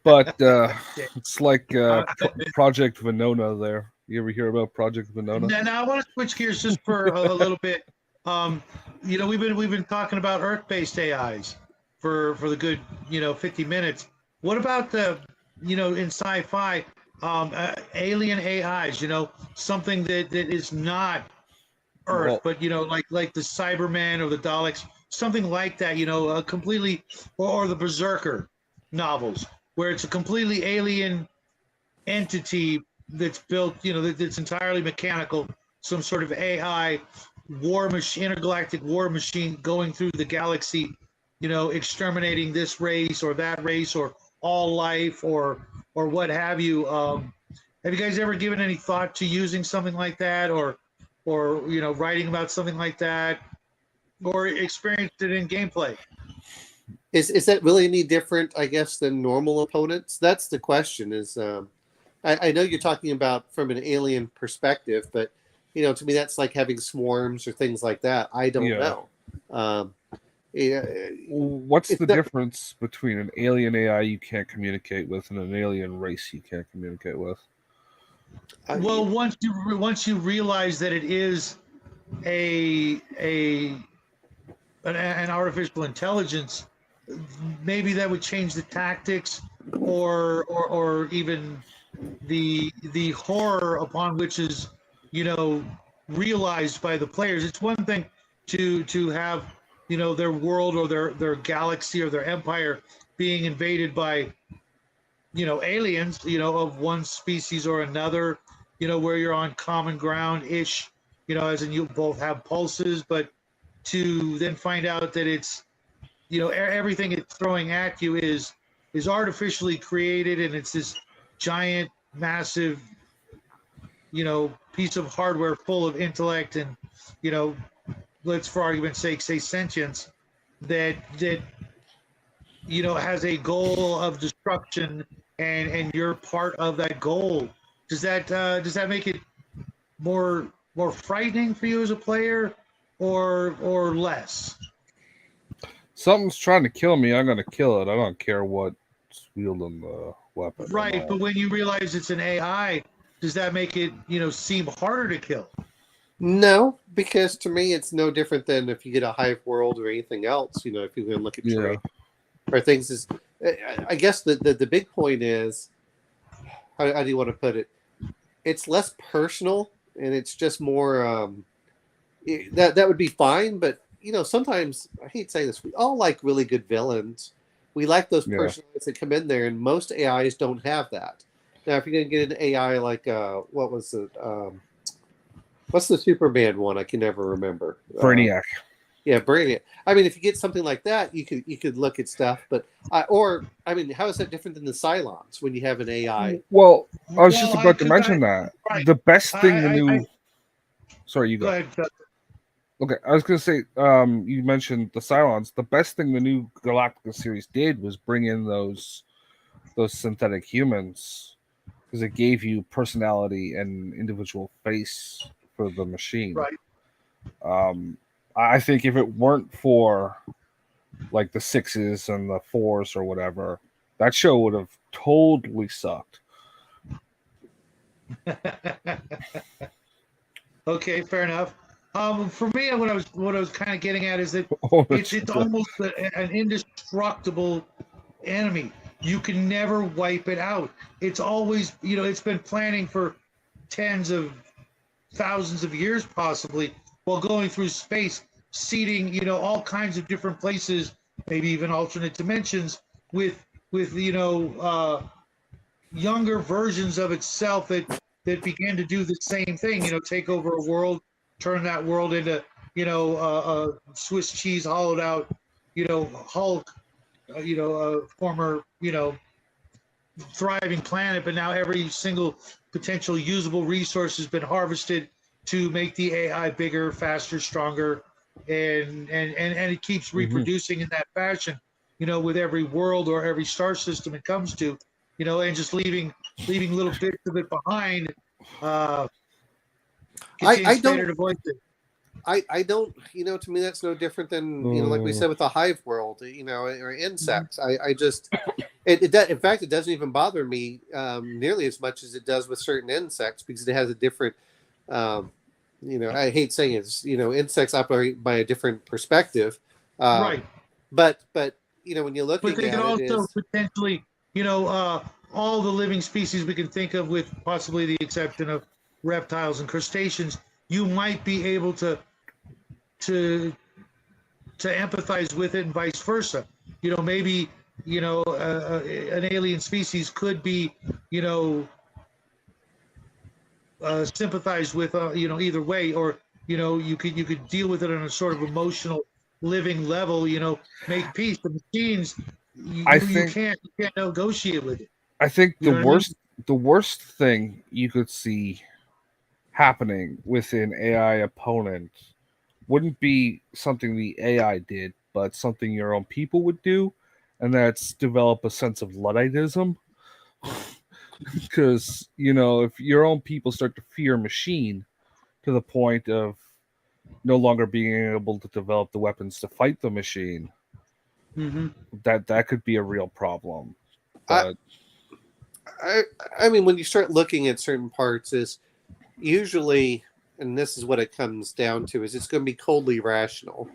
but it's like Project Venona. There, you ever hear about Project Venona? Now I want to switch gears just for a little bit. We've been talking about Earth-based AIs for the good 50 minutes. What about the in sci-fi alien AIs? Something that is not Earth, but like the Cybermen or the Daleks, something like that. A completely or the Berserker novels, where it's a completely alien entity that's built, that's entirely mechanical, some sort of AI war machine, intergalactic war machine going through the galaxy, exterminating this race or that race or all life or what have you. Have you guys ever given any thought to using something like that, or writing about something like that, or experienced it in gameplay? Is that really any different, I guess, than normal opponents? That's the question. I know you're talking about from an alien perspective, but to me that's like having swarms or things like that. I don't know. What's the difference between an alien AI you can't communicate with and an alien race you can't communicate with? Well, once you realize that it is an artificial intelligence, maybe that would change the tactics or even the horror upon which is realized by the players. It's one thing to have their world or their galaxy or their empire being invaded by aliens of one species or another, where you're on common ground ish, as in you both have pulses, but to then find out that it's everything it's throwing at you is artificially created, and it's this giant massive piece of hardware full of intellect and let's for argument's sake say sentience that has a goal of destruction, and you're part of that goal. Does that make it more frightening for you as a player or less? Something's trying to kill me, I'm gonna kill it. I don't care what's wielding the weapon. Right, but when you realize it's an AI, does that make it seem harder to kill? No, because to me it's no different than if you get a hive world or anything else. If you can look at terrain or things. I guess the big point is, how do you want to put it? It's less personal, and it's just more that would be fine. But sometimes, I hate saying this, we all like really good villains. We like those personalities that come in there, and most AIs don't have that. Now, if you're going to get an AI like what was it? What's the Superman one? I can never remember. Brainiac. Brainiac. I mean, if you get something like that, you could look at stuff. But how is that different than the Cylons when you have an AI? Well, I was just about to mention that. Right. The best thing sorry, you go. Go ahead. Okay, I was going to say, you mentioned the Cylons. The best thing the new Galactica series did was bring in those synthetic humans, because it gave you personality and individual face for the machine. Right. I think if it weren't for like the 6s and the 4s or whatever, that show would have totally sucked. Okay, fair enough. For me, what I was kind of getting at is that it's almost an indestructible enemy. You can never wipe it out. It's always, it's been planning for tens of thousands of years, possibly, while going through space, seeding, all kinds of different places, maybe even alternate dimensions, with younger versions of itself that began to do the same thing. Take over a world, turn that world into a Swiss cheese hollowed out Hulk, a former thriving planet, but now every single potential usable resource has been harvested to make the AI bigger, faster, stronger, and it keeps reproducing in that fashion, with every world or every star system it comes to, and just leaving little bits of it behind. I don't, to me, that's no different than, like we said with the hive world, or insects. I just, in fact, it doesn't even bother me nearly as much as it does with certain insects, because it has a different, I hate saying it, insects operate by a different perspective. Right. But, when you're looking at it, they can also potentially, all the living species we can think of, with possibly the exception of reptiles and crustaceans, you might be able to empathize with it, and vice versa. Maybe an alien species could be sympathize with, either way, or you could deal with it on a sort of emotional living level. Make peace. The machines, I you think can't negotiate with it. I think You the know what I mean? worst thing you could see happening with an AI opponent wouldn't be something the AI did, but something your own people would do, and that's develop a sense of Ludditism. Because if your own people start to fear machine to the point of no longer being able to develop the weapons to fight the machine, Mm-hmm. that could be a real problem. I, But I mean, when you start looking at certain parts, is usually, and this is what it comes down to, is it's going to be coldly rational,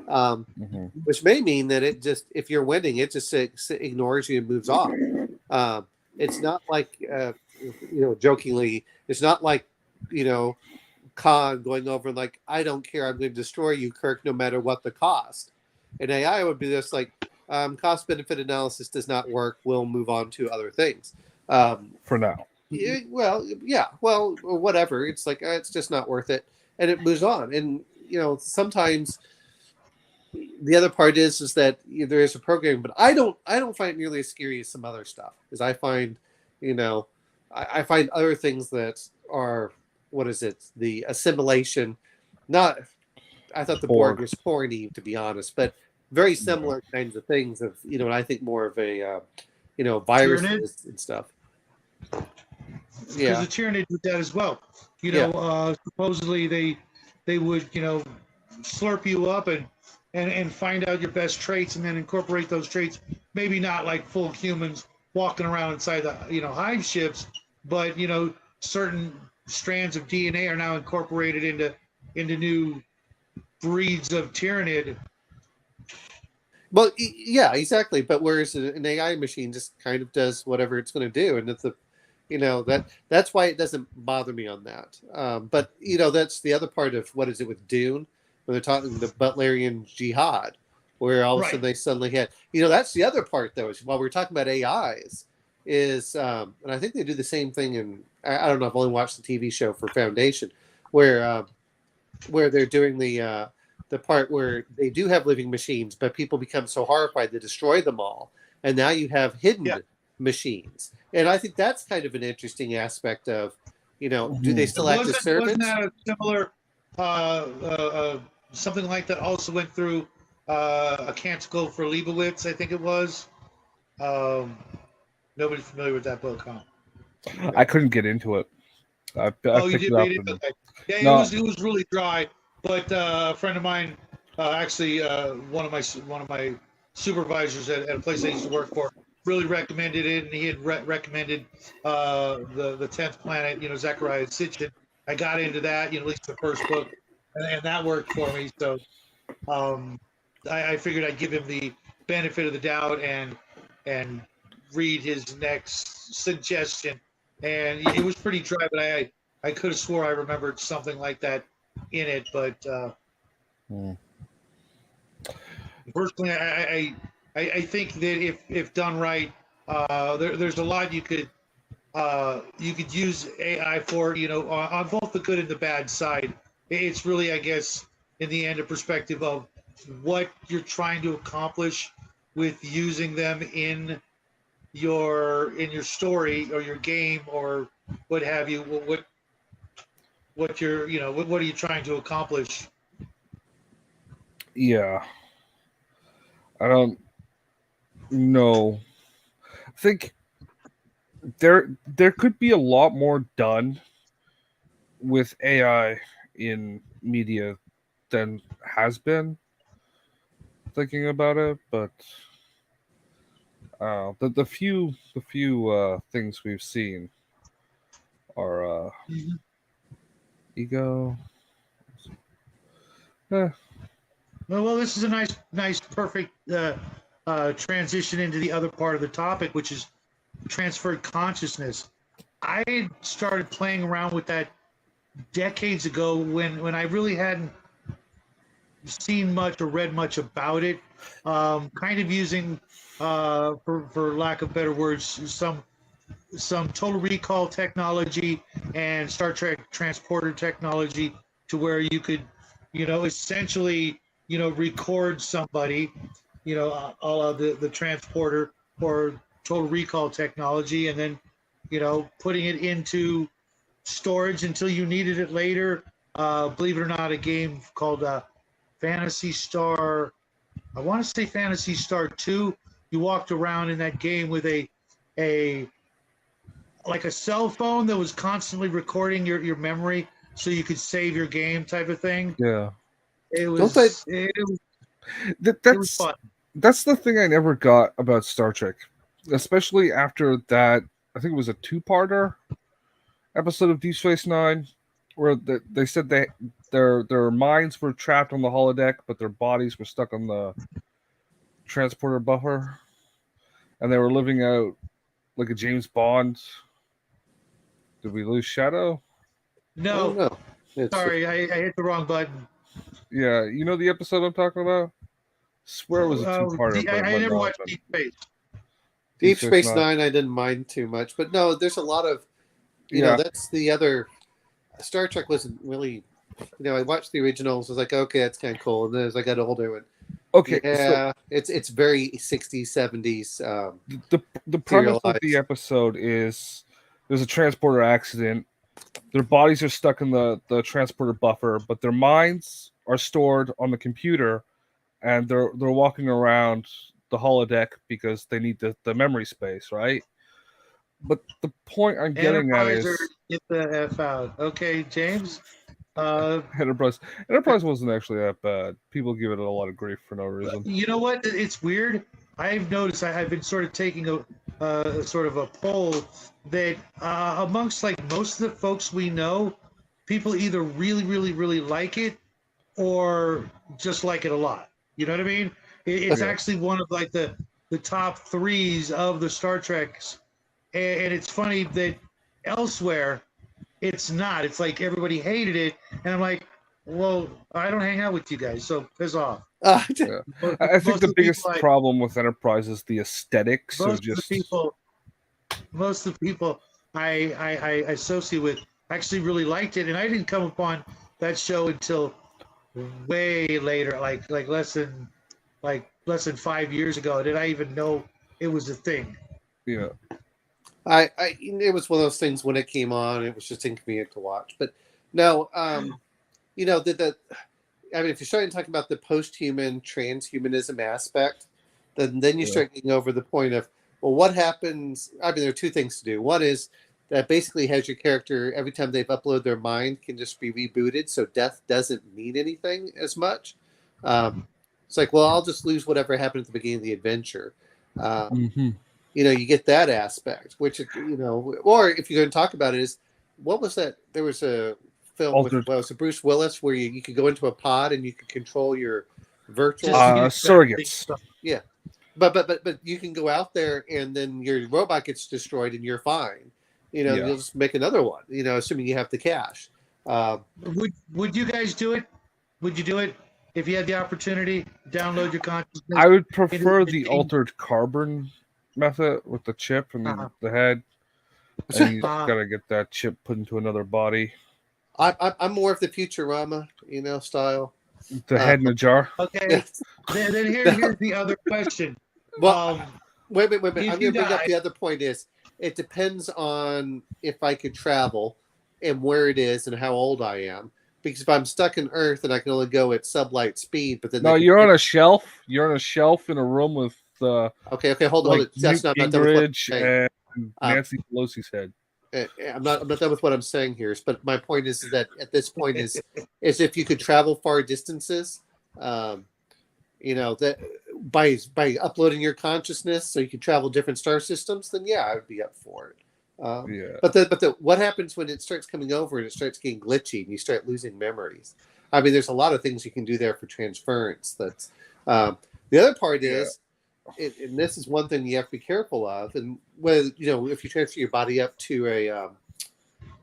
mhm. which may mean that it just, if you're winning, it just ignores you and moves on. It's not like, jokingly, it's not like, Khan going over and like, I don't care, I'm going to destroy you, Kirk, no matter what the cost. And AI would be just like, cost benefit analysis does not work. We'll move on to other things. For now. Well, or whatever. It's like it's just not worth it, and it moves on. And sometimes the other part is that there is a program, but I don't find it nearly as scary as some other stuff, because I find, I find other things that are, what is it? The assimilation. Not, I thought the Borg was corny, to be honest, but very similar kinds of things of, and I think more of a, viruses and stuff. Because Yeah. the Tyranid did that as well. Supposedly they would, slurp you up and find out your best traits and then incorporate those traits. Maybe not like full humans walking around inside the, hive ships, but, certain strands of DNA are now incorporated into new breeds of Tyranid. Well, yeah, exactly. But whereas an AI machine just kind of does whatever it's going to do, and it's that's why it doesn't bother me on that. But that's the other part of, what is it with Dune, when they're talking the Butlerian Jihad, where all of a sudden they suddenly had, that's the other part though. Is while we're talking about AIs, is and I think they do the same thing in, I don't know, I've only watched the TV show for Foundation, where they're doing the part where they do have living machines, but people become so horrified they destroy them all, and now you have hidden machines. And I think that's kind of an interesting aspect of, do they still act as servants? Wasn't that a similar something like that also went through a canticle for Leibowitz, I think it was. Nobody's familiar with that book, huh? I couldn't get into it. I you picked did? it up. Okay. Yeah, it was really dry. But a friend of mine, actually one of my supervisors at a place I used to work for, really recommended it, and he had recommended the 10th Planet, Zechariah Sitchin. I got into that, at least the first book, and that worked for me. So I figured I'd give him the benefit of the doubt and read his next suggestion. And it was pretty dry, but I could have swore I remembered something like that in it. But personally, I think that if done right, there's a lot you could use AI for, on both the good and the bad side. It's really, I guess, in the end, a perspective of what you're trying to accomplish with using them in your story or your game or what have you. What you're, what are you trying to accomplish? Yeah. I don't know. I think there could be a lot more done with AI in media than has been, thinking about it, but the few things we've seen are ego. Well, this is a nice, perfect transition into the other part of the topic, which is transferred consciousness. I started playing around with that decades ago when I really hadn't seen much or read much about it. Kind of using, for lack of better words, some total recall technology and Star Trek transporter technology to where you could, essentially, record somebody, all of the transporter or total recall technology, and then, putting it into storage until you needed it later. Believe it or not, a game called Fantasy Star, I want to say Fantasy Star 2. You walked around in that game with a like a cell phone that was constantly recording your memory so you could save your game type of thing. Yeah. It Don't was they- it was That's fun. that's the thing I never got about Star Trek, especially after that. I think it was a two-parter episode of Deep Space Nine, where they said their minds were trapped on the holodeck, but their bodies were stuck on the transporter buffer, and they were living out like a James Bond. Did we lose Shadow? I don't No, know. It's, sorry, I hit the wrong button. Yeah, you know the episode I'm talking about? Swear it was a two-parter, but I it never might watched not have Deep been. Space. Deep Space Nine, I didn't mind too much, but no, there's a lot of, you know, that's the other. Star Trek wasn't really, I watched the originals. I was like, okay, that's kind of cool. And then as I got older, I went, Okay, yeah, it's very 60s, 70s. The premise of the serialized. episode is there's a transporter accident. Their bodies are stuck in the transporter buffer, but their minds are stored on the computer, and they're walking around the holodeck because they need the memory space, right? But the point I'm getting at is get the F out. Okay, James. Enterprise wasn't actually that bad. People give it a lot of grief for no reason. You know what? It's weird. I've noticed I've been sort of taking a sort of a poll that amongst like most of the folks we know, people either really, really, really like it or just like it a lot. You know what I mean? It's actually one of like the top threes of the Star Treks, and it's funny that elsewhere it's not. It's like everybody hated it, and I'm like, well, I don't hang out with you guys, so piss off. I think the biggest people problem with Enterprise is the aesthetics of just most of the people I associate with actually really liked it, and I didn't come upon that show until way later, like less than 5 years ago. Did I even know it was a thing? Yeah. It was one of those things when it came on, it was just inconvenient to watch. But no, you know, I mean, if you're starting to talk about the post-human transhumanism aspect, then you start getting over the point of, well, what happens? I mean, there are two things to do. One is that basically has your character, every time they've uploaded their mind, can just be rebooted, so death doesn't mean anything as much. It's like, well, I'll just lose whatever happened at the beginning of the adventure. You know, you get that aspect, which, you know, or if you're going to talk about it, is what was that? There was a film with Bruce Willis where you could go into a pod and you could control your virtual surrogates. Yeah, but you can go out there and then your robot gets destroyed and you're fine. You know, you'll just make another one. You know, assuming you have the cash. Would you guys do it? Would you do it if you had the opportunity? Download your consciousness. I would prefer the altered carbon method with the chip and the head, and you gotta get that chip put into another body. I'm more of the Futurama, you know, style. The head in a jar. Okay. Then here's the other question. Well, wait. I'm going to bring up the other point. Is it depends on if I could travel and where it is and how old I am. Because if I'm stuck in Earth and I can only go at sublight speed, but then you're on a shelf. You're on a shelf in a room with okay, hold on. That's not done with what I'm saying. And Nancy Pelosi's head. I'm not done with what I'm saying here. But my point is that at this point is if you could travel far distances, you know, that by uploading your consciousness, so you can travel different star systems, then yeah, I would be up for it. But what happens when it starts coming over and it starts getting glitchy and you start losing memories? I mean, there's a lot of things you can do there for transference. That's the other part is, and this is one thing you have to be careful of. And whether, you know, if you transfer your body up to a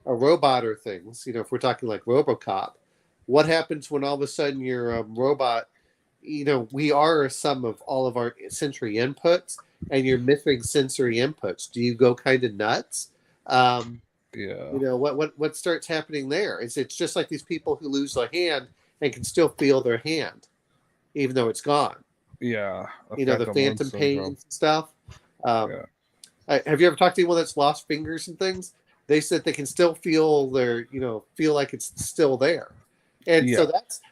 robot or things, you know, if we're talking like RoboCop, what happens when all of a sudden your robot, you know, we are a sum of all of our sensory inputs, and you're missing sensory inputs. Do you go kind of nuts? Yeah. You know, what starts happening there? It's just like these people who lose a hand and can still feel their hand, even though it's gone. Yeah. You know, the Phantom limb phantom syndrome. pains and stuff. Yeah. Have you ever talked to anyone that's lost fingers and things? They said they can still feel feel like it's still there. And so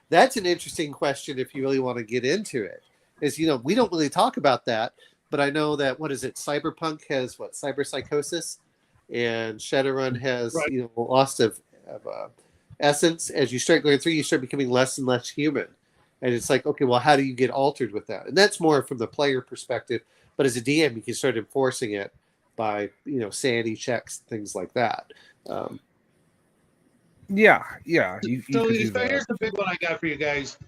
that's an interesting question if you really want to get into it. Is, you know, we don't really talk about that, but I know that, what is it? Cyberpunk has cyberpsychosis, and Shadowrun has you know, loss of essence. As you start going through, you start becoming less and less human. And it's like, okay, well, how do you get altered with that? And that's more from the player perspective. But as a DM, you can start enforcing it by, you know, sanity checks, things like that. Yeah. You So could do that. here's the big one I got for you guys.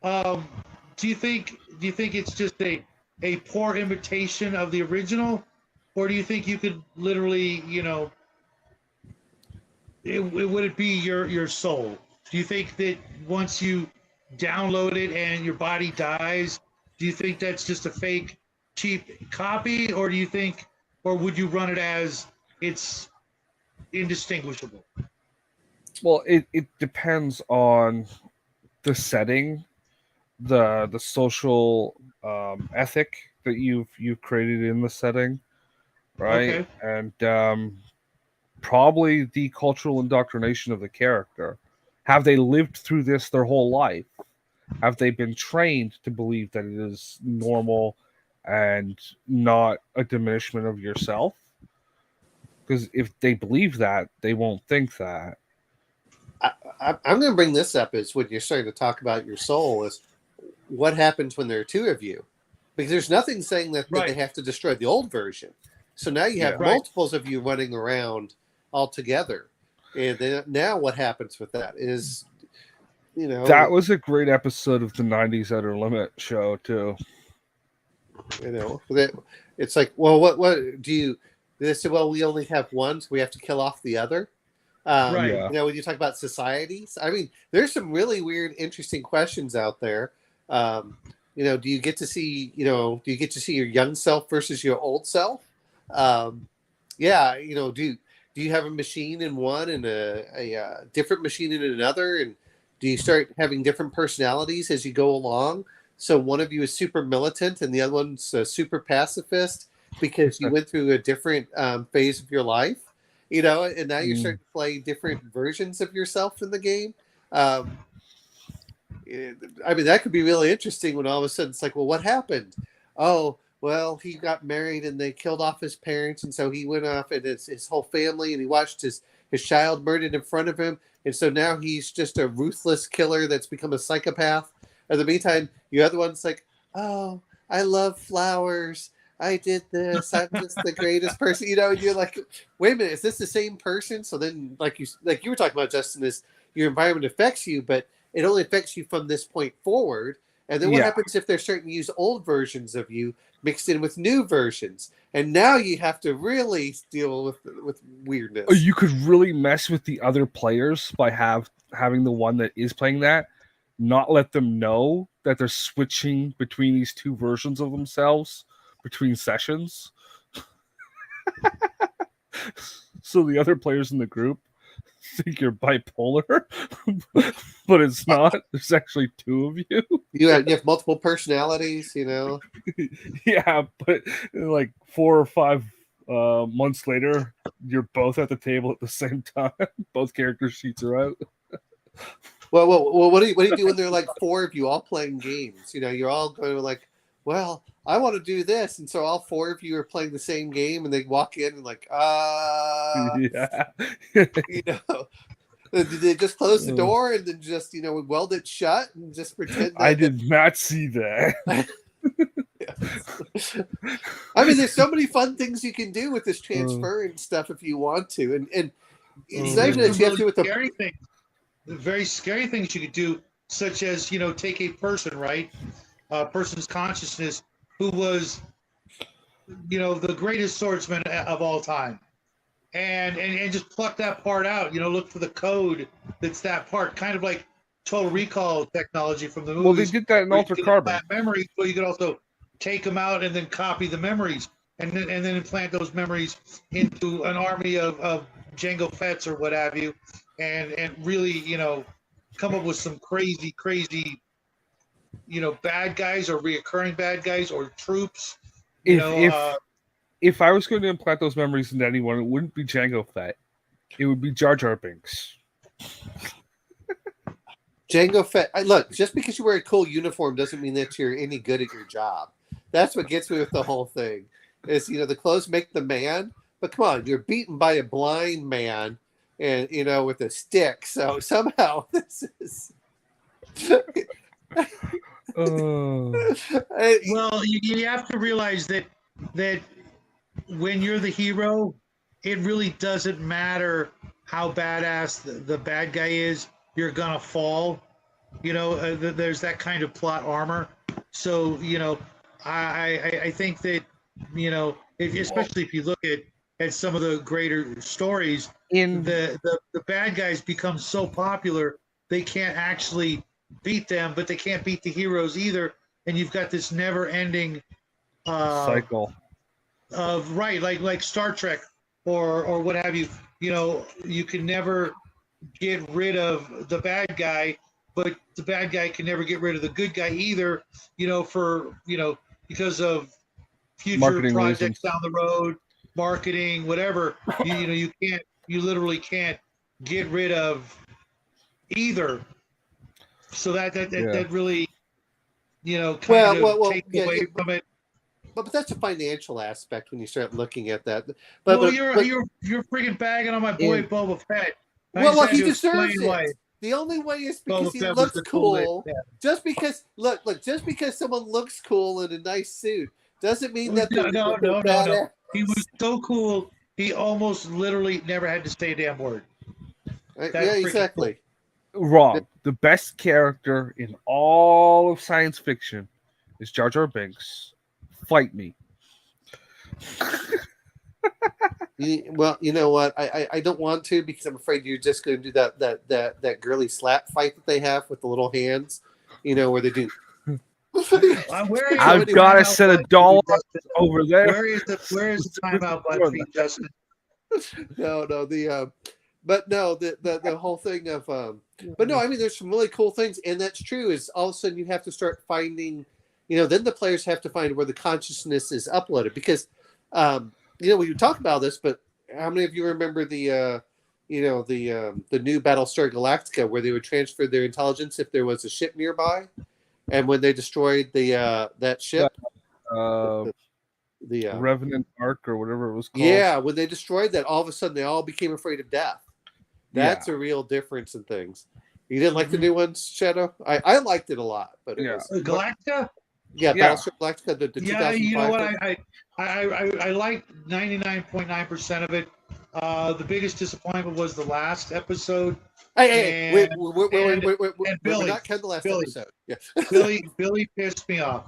Do you think it's just a poor imitation of the original, or do you think you could literally, you know, would it be your soul? Do you think that once you download it and your body dies, do you think that's just a fake, cheap copy, or do you think, or would you run it as it's indistinguishable? Well, it depends on the setting, the social ethic that you've created in the setting, right? Okay. And probably the cultural indoctrination of the character. Have they lived through this their whole life? Have they been trained to believe that it is normal and not a diminishment of yourself? Because if they believe that, they won't think that. I'm going to bring this up is when you're starting to talk about your soul is what happens when there are two of you, because there's nothing saying that they have to destroy the old version. So now you have multiples of you running around all together. And then now what happens with that is, you know, that was a great episode of the 90s Outer Limit show too. You know, it's like, well, what do you, they say, well, we only have one, so we have to kill off the other. You know, when you talk about societies, I mean, there's some really weird, interesting questions out there. You know, do you get to see your young self versus your old self? Yeah, you know, do you have a machine in one and a different machine in another? And do you start having different personalities as you go along? So one of you is super militant and the other one's a super pacifist because you went through a different phase of your life. You know, and now you're starting to play different versions of yourself in the game. I mean, that could be really interesting when all of a sudden it's like, well, what happened? Oh, well, he got married and they killed off his parents. And so he went off and his whole family and he watched his child murdered in front of him. And so now he's just a ruthless killer that's become a psychopath. In the meantime, the other one's like, oh, I love flowers. I did this. I'm just the greatest person. You know, and you're like, wait a minute, is this the same person? So then, like you were talking about, Justin, is your environment affects you, but it only affects you from this point forward. And then what happens if they're starting to use old versions of you mixed in with new versions? And now you have to really deal with weirdness. You could really mess with the other players by having the one that is playing that not let them know that they're switching between these two versions of themselves between sessions. So the other players in the group think you're bipolar, but it's not. There's actually two of you. You have multiple personalities, you know. Yeah, but like 4 or 5 months later, you're both at the table at the same time. Both character sheets are out. Well, what do you do when there are like 4 of you all playing games? You know, you're all going to like, well, I want to do this, and so all 4 of you are playing the same game, and they walk in and like, yeah, you know, they just close the door and then just, you know, weld it shut and just pretend. I did not see that. I mean, there's so many fun things you can do with this transfer and stuff if you want to, and it's not even that you have to with the scary things. The very scary things you could do, such as, you know, take a person, right? A person's consciousness who was, you know, the greatest swordsman of all time, and just pluck that part out. You know, look for the code that's that part, kind of like Total Recall technology from the movies. Well, they did that in Altered Carbon. Memories, but you could also take them out and then copy the memories, and then implant those memories into an army of Jango Fett's or what have you, and really, you know, come up with some crazy, you know, bad guys or reoccurring bad guys or troops. You know, if I was going to implant those memories into anyone, it wouldn't be Jango Fett. It would be Jar Jar Binks. Jango Fett. Look, just because you wear a cool uniform doesn't mean that you're any good at your job. That's what gets me with the whole thing. Is, you know, the clothes make the man, but come on, you're beaten by a blind man, and, you know, with a stick. So somehow this is. Well, you have to realize that when you're the hero, it really doesn't matter how badass the bad guy is. You're gonna fall. You know, there's that kind of plot armor. So, you know, I think that, you know, especially if you look at some of the greater stories, the bad guys become so popular they can't actually beat them, but they can't beat the heroes either. And you've got this never-ending cycle of like Star Trek or what have you. You know, you can never get rid of the bad guy, but the bad guy can never get rid of the good guy either. You know, because of future Marketing projects reasons. down the road, marketing, whatever. You literally can't get rid of either. So that really, you know, kind of takes away from it. But that's a financial aspect when you start looking at that. You're freaking bagging on my boy Boba Fett. Well, he deserves it. The only way is because he looks cool. Yeah. Just because just because someone looks cool in a nice suit doesn't mean that no. He was so cool. He almost literally never had to say a damn word. Yeah, exactly. Cool. Wrong. The best character in all of science fiction is Jar Jar Binks. Fight me. Well, you know what? I don't want to, because I'm afraid you're just going to do that girly slap fight that they have with the little hands. You know, where they do. I've got a set of dolls over there. Where is the timeout button, Justin? No, but no, the whole thing of but no, I mean, there's some really cool things, and that's true. Is all of a sudden you have to start finding, you know, then the players have to find where the consciousness is uploaded, because you know, we talk about this, but how many of you remember the new Battlestar Galactica, where they would transfer their intelligence if there was a ship nearby, and when they destroyed that ship, the Revenant Arc or whatever it was called. Yeah, when they destroyed that, all of a sudden they all became afraid of death. That's a real difference in things. You didn't like the new ones, Shadow? I liked it a lot, but it was Galactica. Yeah, Battlestar Galactica. The 2005 you know what? I liked 99.9% of it. The biggest disappointment was the last episode. Wait, we're not counting the last episode. Yeah. Billy pissed me off.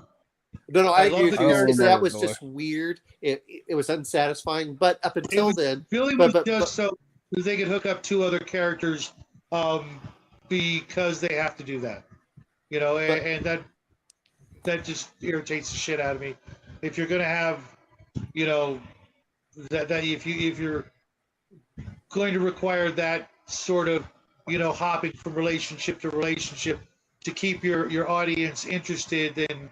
No, I agree with you. That was just weird. It was unsatisfying. But up until then, Billy was just so they could hook up two other characters, because they have to do that. You know, and that just irritates the shit out of me. If you're gonna have, you know, that if you're going to require that sort of, you know, hopping from relationship to relationship to keep your audience interested, then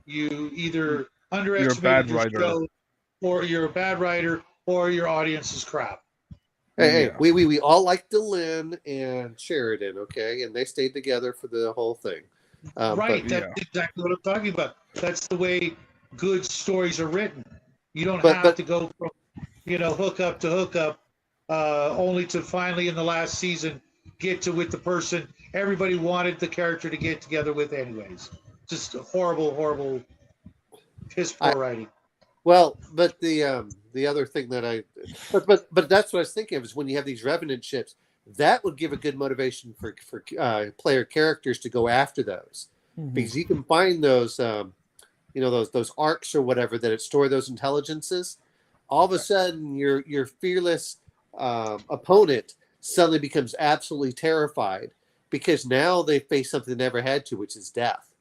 you either underestimate your show, or you're a bad writer, or your audience is crap. Hey, we all like Dylan and Sheridan, okay, and they stayed together for the whole thing. Right, that's exactly what I'm talking about. That's the way good stories are written. You don't have to go from, you know, hook up to hook up, only to finally in the last season get to with the person everybody wanted the character to get together with anyways. Just horrible piss poor writing. Well, but the other thing that but that's what I was thinking of, is when you have these revenant ships, that would give a good motivation for player characters to go after those, because you can find those you know, those arcs or whatever that store those intelligences. All of a sudden, your fearless opponent suddenly becomes absolutely terrified, because now they face something they never had to, which is death,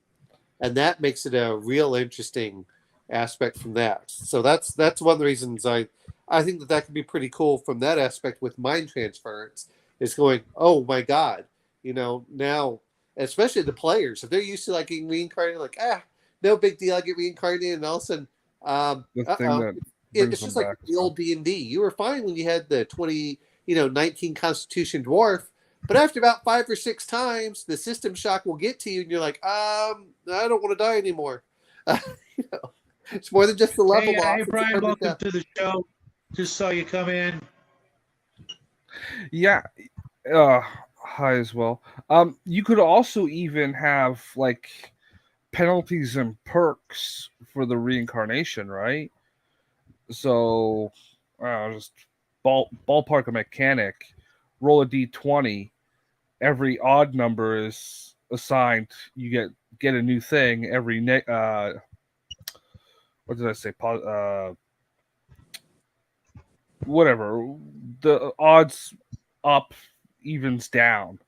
and that makes it a real interesting aspect from that. So that's one of the reasons I I think that could be pretty cool from that aspect with mind transference. It's going, oh my God, now, especially the players, if they're used to like getting reincarnated, like, no big deal, I get reincarnated, and all of a sudden, The thing that brings it's them just like back. the old D&D. You were fine when you had the 19 Constitution Dwarf, but after about 5 or 6 times, the system shock will get to you, and you're like, I don't want to die anymore. It's more than just the level off. Hey, It's a Brian, permanent welcome death. to the show. Just saw you come in. Yeah. Hi as well. You could also even have like penalties and perks for the reincarnation, right? So, just ballpark a mechanic. Roll a d20. Every odd number is assigned. You get a new thing. Every what did I say? Whatever. The odds up evens down.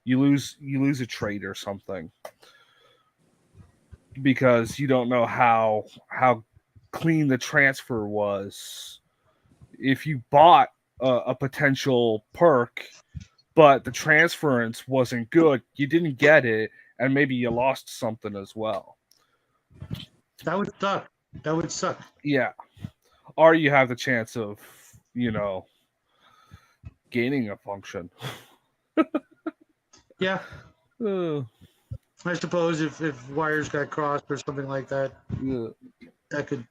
You lose a trait or something because you don't know how clean the transfer was. If you bought a potential perk, but the transference wasn't good, you didn't get it, and maybe you lost something as well. That would suck. That would suck. Yeah. Or you have the chance of, gaining a function. Yeah, Uh, I suppose if wires got crossed or something like that, yeah. that could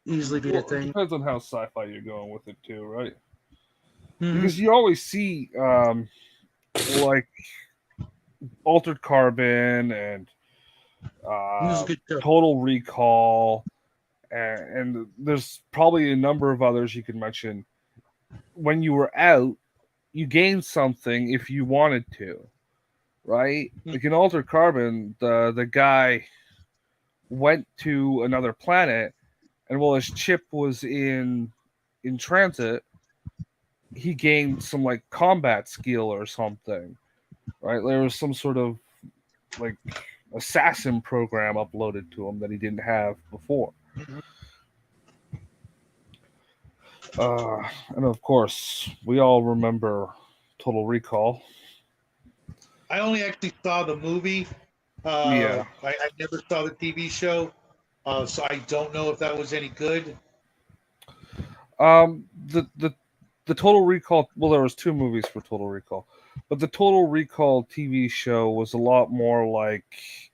easily be Well, a thing. it depends on how sci-fi you're going with it too, right? Mhm. Because you always see like Altered Carbon and This is a good show. Total Recall, and there's probably a number of others you could mention. When you were out, you gained something if you wanted to, right? Like in Altered Carbon, the guy went to another planet, and while his chip was in transit, he gained some like combat skill or something, right? There was some sort of like assassin program uploaded to him that he didn't have before. And of course, we all remember Total Recall. I only actually saw the movie. Yeah. I never saw the TV show, so I don't know if that was any good. The Total Recall. Well, there was 2 movies for Total Recall, but the Total Recall TV show was a lot more like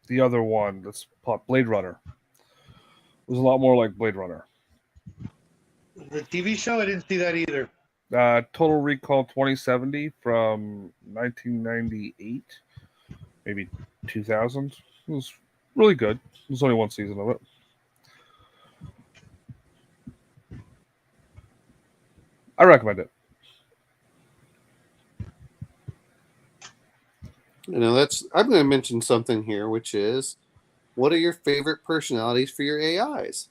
the other one that's Blade Runner. It was a lot more like Blade Runner. The TV show, I didn't see that either. Total Recall 2070 from 1998, maybe 2000. It was really good. There's only 1 season of it. I recommend it. I'm going to mention something here, which is, what are your favorite personalities for your AIs?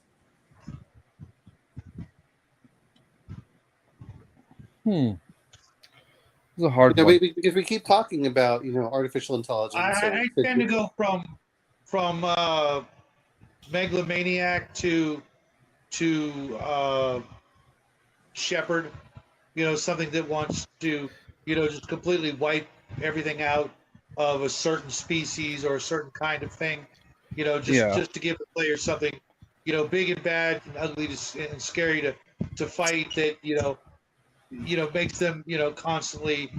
It's a hard one. Because we keep talking about artificial intelligence. I tend to go from megalomaniac to shepherd. Something that wants to just completely wipe everything out of a certain species or a certain kind of thing. Just to give the player something big and bad and ugly and scary to fight that makes them constantly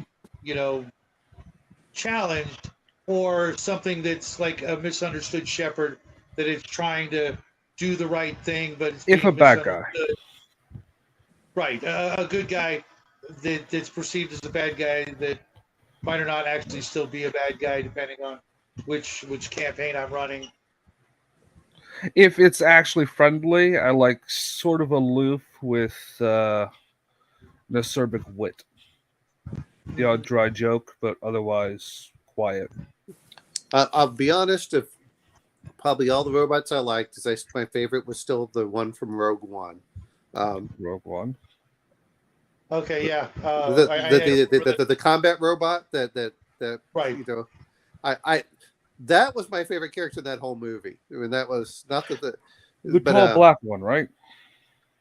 challenged, or something that's like a misunderstood shepherd that is trying to do the right thing, but it's If a bad guy, right? A good guy that's perceived as a bad guy that might or not actually still be a bad guy, depending on which campaign I'm running. If it's actually friendly, I like sort of aloof with acerbic wit. The odd dry joke, but otherwise quiet. I'll be honest. If probably all the robots I liked, my favorite was still the one from Rogue One. Rogue One. Okay, yeah. The combat robot that right. I that was my favorite character in that whole movie. I mean, that was not that The But tall black one, right?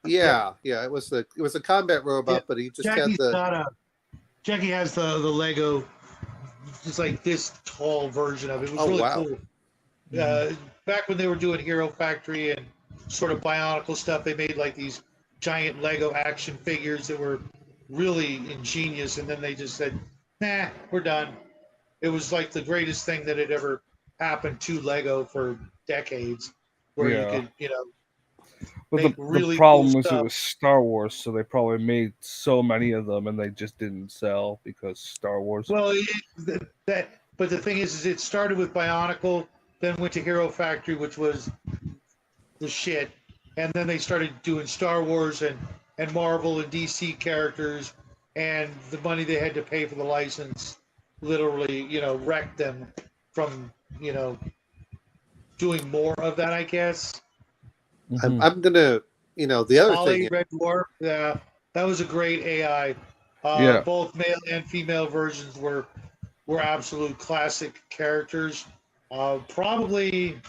yeah, it was a combat robot, Yeah, but he just Jackie's had the. got a Jackie has the Lego, just like this tall version of it. It was Oh, really wow. cool. Back when they were doing Hero Factory and sort of Bionicle stuff, they made like these giant Lego action figures that were really ingenious, and then they just said, "Nah, we're done." It was like the greatest thing that had ever happened to Lego for decades, where you Yeah. could, you know, But make the really problem cool was it stuff. was Star Wars, so they probably made so many of them and they just didn't sell because Star Wars. Well, but the thing is it started with Bionicle, then went to Hero Factory, which was the shit, and then they started doing Star Wars and Marvel and DC characters, and the money they had to pay for the license literally, you know, wrecked them from, you know, doing more of that, I guess. Mhm. I'm gonna, the other Ollie, thing. Red Dwarf, yeah, that was a great AI. Yeah. Both male and female versions were absolute classic characters. Probably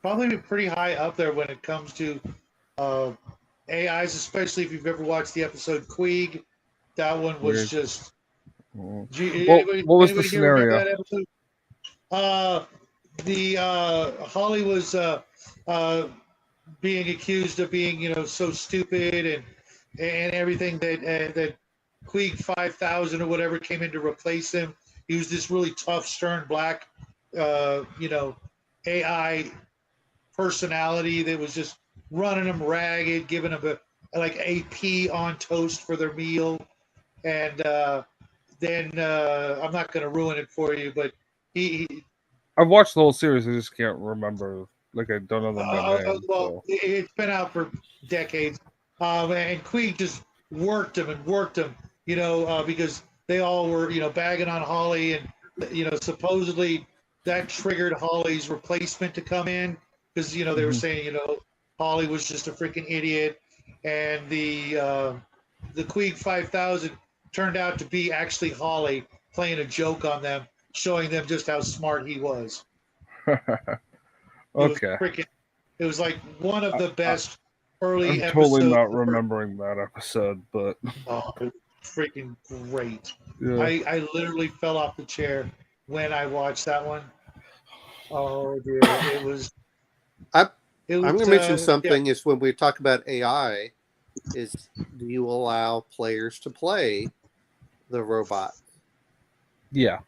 pretty high up there when it comes to AIs, especially if you've ever watched the episode Queeg. That one was Weird. just. Mhm. Well, Anybody, what was the anybody here remember scenario? that episode? The Holly was being accused of being, you know, so stupid and everything that Queeg 5000 or whatever came in to replace him. He was this really tough, stern black, you know, AI personality that was just running them ragged, giving them like AP on toast for their meal, and then I'm not going to ruin it for you, but he I've watched the whole series. I just can't remember. Like I don't know them by name. well, So it's been out for decades, and Queeg just worked him and worked him, you know, because they all were, you know, bagging on Holly, and you know, supposedly that triggered Holly's replacement to come in because you know they were Mhm. saying, you know, Holly was just a freaking idiot, and the Queeg 5000 turned out to be actually Holly playing a joke on them, showing them just how smart he was. It was okay. freaking. It was like one of the I, best early I'm totally episodes. not remembering that episode, but Oh, it was freaking great. yeah. I literally fell off the chair when I watched that one. Oh, dude, it was. I'm It was. I'm going to mention Yeah. something is when we talk about AI, is do you allow players to play the robot? Yeah.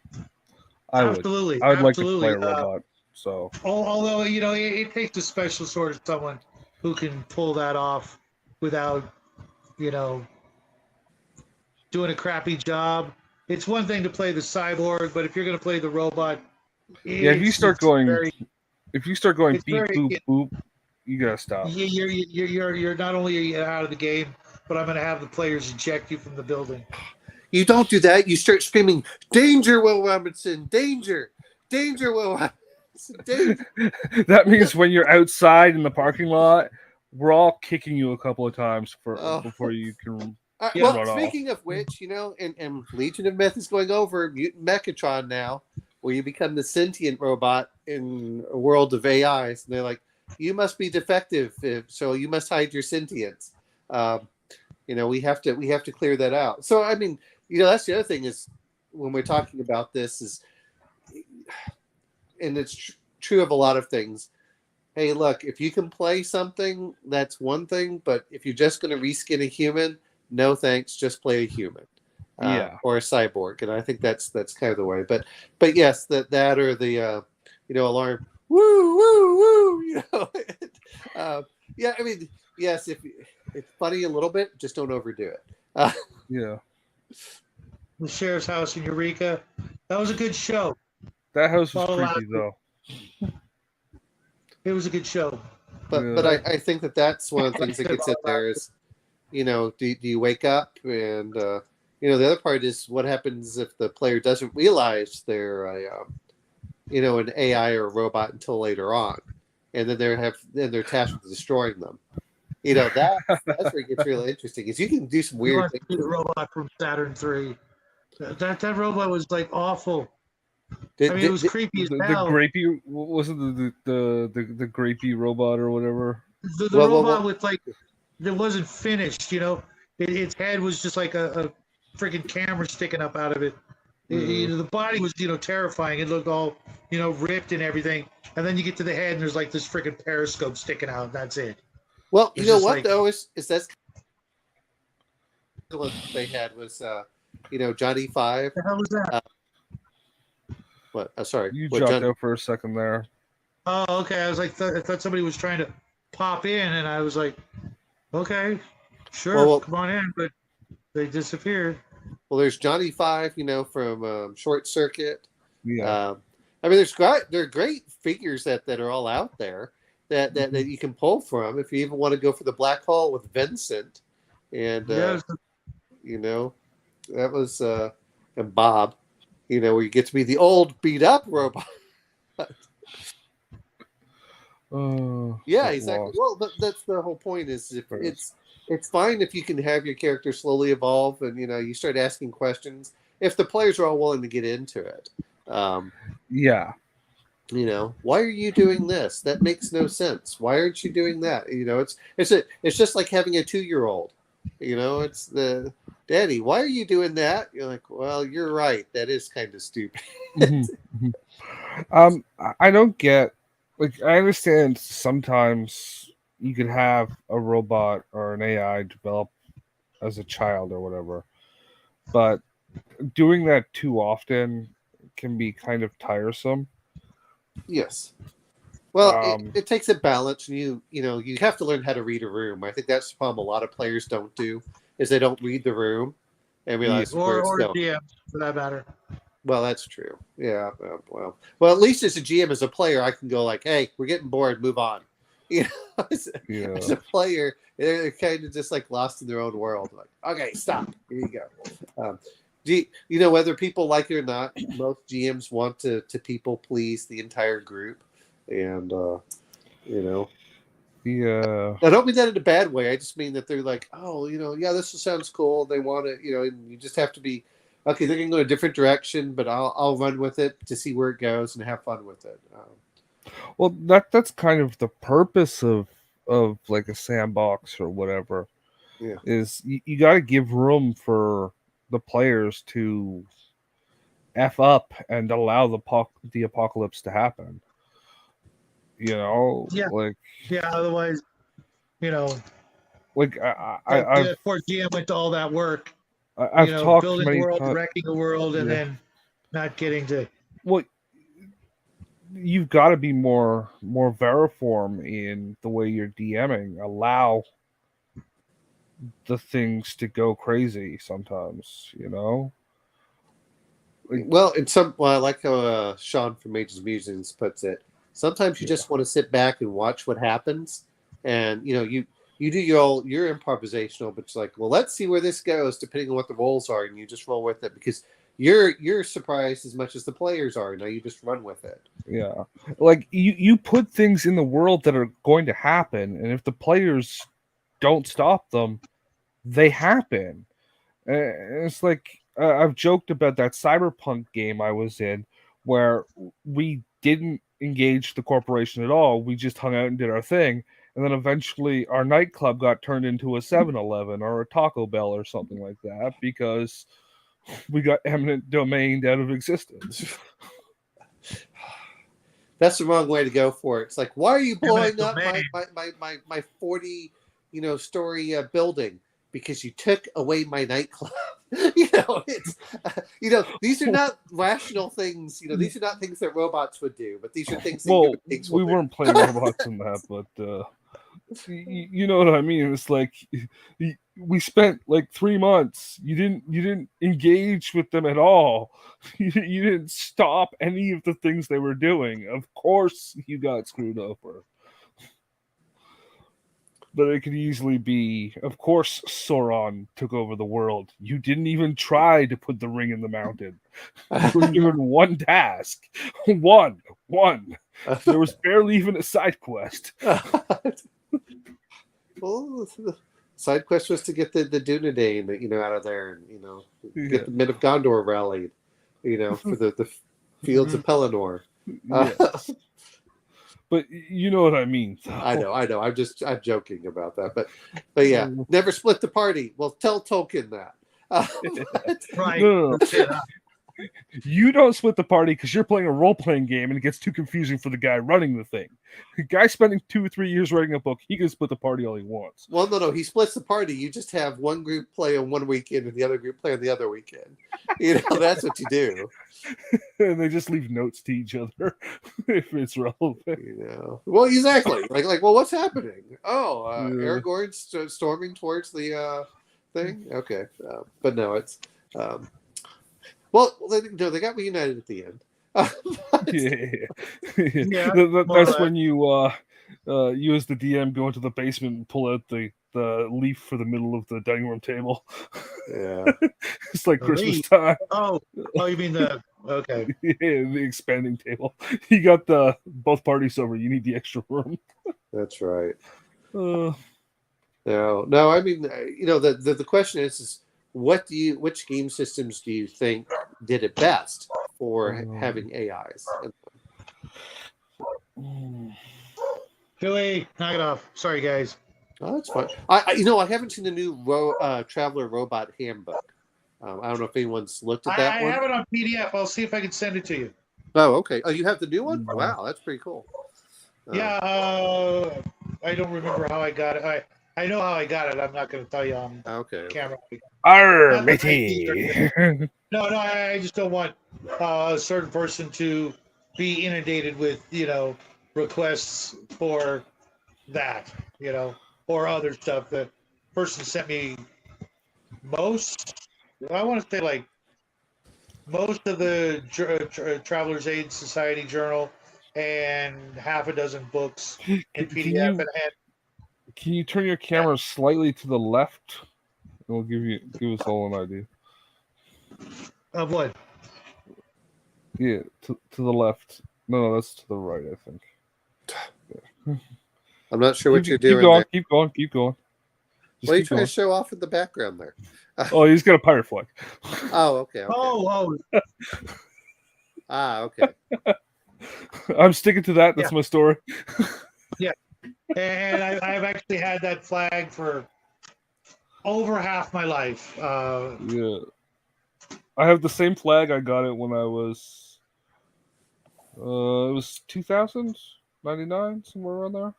I would. Absolutely. I would like to Absolutely. play a robot. So Although you know, it takes a special sort of someone who can pull that off without, you know, doing a crappy job. It's one thing to play the cyborg, but if you're going to play the robot, yeah, if you start it's going very, beep very, boop boop, you gotta stop. you're not only out of the game, but I'm going to have the players eject you from the building. You don't do that. You start screaming, "Danger, Will Robinson! Danger! Danger, Will Robinson! Danger!" That means when you're outside in the parking lot, we're all kicking you a couple of times before you can Yeah. Well, run speaking of which, you know, and Legion of Myth is going over Mutant Mechatron now, where you become the sentient robot in a world of AIs, and they're like, you must be defective, so you must hide your sentience. You know, we have to clear that out. So, I mean, you know, that's the other thing is when we're talking about this is, and it's true of a lot of things. Hey, look, if you can play something, that's one thing, but if you're just going to reskin a human, no thanks, just play a human, Yeah. or a cyborg, and I think that's kind of the way. But yes, that or the you know, alarm, woo woo woo, you know, yeah. I mean, yes, if it's funny a little bit, just don't overdo it. Yeah. The Sheriff's House in Eureka. That was a good show. That house was Follow creepy that. though. It was a good show. But Yeah. I think that's one of the things that gets in there is, you know, do you wake up and you know, the other part is what happens if the player doesn't realize they're a you know, an AI or a robot until later on, and then they're tasked with destroying them. You know, that's where it gets really interesting. Is you can do some You weird want to things. see the robot from Saturn 3. That robot was like awful. I mean, it was creepy as The hell. grapey wasn't the grapey robot or whatever. The robot with like that wasn't finished. You know, its head was just like a freaking camera sticking up out of it. The body was terrifying. It looked all ripped and everything. And then you get to the head and there's like this freaking periscope sticking out. That's it. Well, It's you know just what like- though is that's what they had was Johnny Five. What the hell was that? What? Sorry, You what, dropped out for a second there. Oh, okay. I was like, I thought somebody was trying to pop in, and I was like, okay, sure, Well, come on in, but they disappeared. Well, there's Johnny Five, from Short Circuit. Yeah. I mean, there are great figures that are all out there that you can pull from if you even want to go for the Black Hole with Vincent, and Yes. that was and Bob, where you get to be the old beat up robot. Yeah, got exactly. lost. Well, that's the whole point. Is if it's fine if you can have your character slowly evolve and you start asking questions if the players are all willing to get into it. Yeah. Why are you doing this? That makes no sense. Why aren't you doing that? It's just like having a 2-year-old. It's the Daddy. Why are you doing that? You're like, well, you're right. That is kind of stupid. I don't get. Like, I understand sometimes you could have a robot or an AI develop as a child or whatever, but doing that too often can be kind of tiresome. Yes. Well, it takes a balance, and you have to learn how to read a room. I think that's the problem a lot of players don't do is they don't read the room and realize where it's going. GM for that matter. Well, that's true. Yeah. Well, at least as a GM, as a player, I can go like, "Hey, we're getting bored. Move on." As a player, they're kind of just like lost in their own world. Like, okay, stop. Here you go. Whether people like it or not, most GMs want to people please the entire group, and Yeah. I don't mean that in a bad way. I just mean that they're like, oh, yeah, this sounds cool. They want it, and you just have to be. Okay, they're going to go a different direction, but I'll run with it to see where it goes and have fun with it. Well, that's kind of the purpose of like a sandbox or whatever. Yeah. Is you got to give room for the players to F up and allow the apocalypse to happen. Yeah. Like Otherwise, like the poor GM went to all that work. I've talked building many a world, times. wrecking a world, and then not getting to. Well, you've got to be more veriform in the way you're DMing. Allow the things to go crazy sometimes, Well, I like how Sean from Mages Musings puts it. Sometimes you just want to sit back and watch what happens, and you do your improvisational, but it's like, well, let's see where this goes, depending on what the roles are, and you just roll with it because you're surprised as much as the players are. Now you just run with it. Yeah, like you put things in the world that are going to happen, and if the players don't stop them, they happen. It's like I've joked about that cyberpunk game I was in, where we didn't engage the corporation at all. We just hung out and did our thing. And then eventually our nightclub got turned into a 7-Eleven or a Taco Bell or something like that because we got eminent domained out of existence. That's the wrong way to go for it. It's like, why are you blowing up domain. my 40 story building? Because you took away my nightclub. It's these are not rational things. These are not things that robots would do, but these are things that human beings we will do. weren't playing robots in that, but you know what I mean. It's like we spent like 3 months. You didn't engage with them at all. You didn't stop any of the things they were doing. Of course, you got screwed over. But it could easily be, of course, Sauron took over the world. You didn't even try to put the ring in the mountain. You were given one task. One. There was barely even a side quest. Well, the side quest was to get the Dunedain, out of there, and get the Men of Gondor rallied, for the Fields of Pelennor. Yes. But you know what I mean. So. I know. I'm joking about that, but yeah, never split the party. Well, tell Tolkien that. Right. No. You don't split the party because you're playing a role-playing game and it gets too confusing for the guy running the thing. The guy spending 2 or 3 years writing a book, he can split the party all he wants. Well, no, he splits the party. You just have one group play on one weekend and the other group play on the other weekend. That's what you do. And they just leave notes to each other if it's relevant. Well, exactly. Like, well, what's happening? Oh, Aragorn's storming towards the thing. Okay, but no, it's. Well, they got reunited at the end. That's when you as the DM go into the basement and pull out the leaf for the middle of the dining room table. Yeah, it's like Christmas time. Oh, you mean okay? Yeah, the expanding table. You got both parties over. You need the extra room. That's right. No. I mean, the question is which game systems do you think did it best for having AIs? Billy, knock it off. Sorry, guys. Oh, that's fine. I haven't seen the new Traveler Robot Handbook. I don't know if anyone's looked at that one. I have it on PDF. I'll see if I can send it to you. Oh, okay. Oh, you have the new one? Wow, that's pretty cool. Yeah, I don't remember how I got it. I know how I got it. I'm not going to tell you on camera. Arr, matey. No, I just don't want a certain person to be inundated with, requests for that, or other stuff. The person sent me most of the Traveler's Aid Society Journal and half a dozen books in PDF. Can you turn your camera slightly to the left? It will give us all an idea. Of what? Yeah, to the left. No, that's to the right, I think. Yeah. I'm not sure what you're doing. Keep going. What are you trying to show off in the background there? Oh, he's got a pirate flag. Oh, okay. Oh. Okay. I'm sticking to that. That's my story. Yeah. And I've actually had that flag for over half my life. Yeah. I have the same flag. I got it when I was it was 2099, somewhere around there.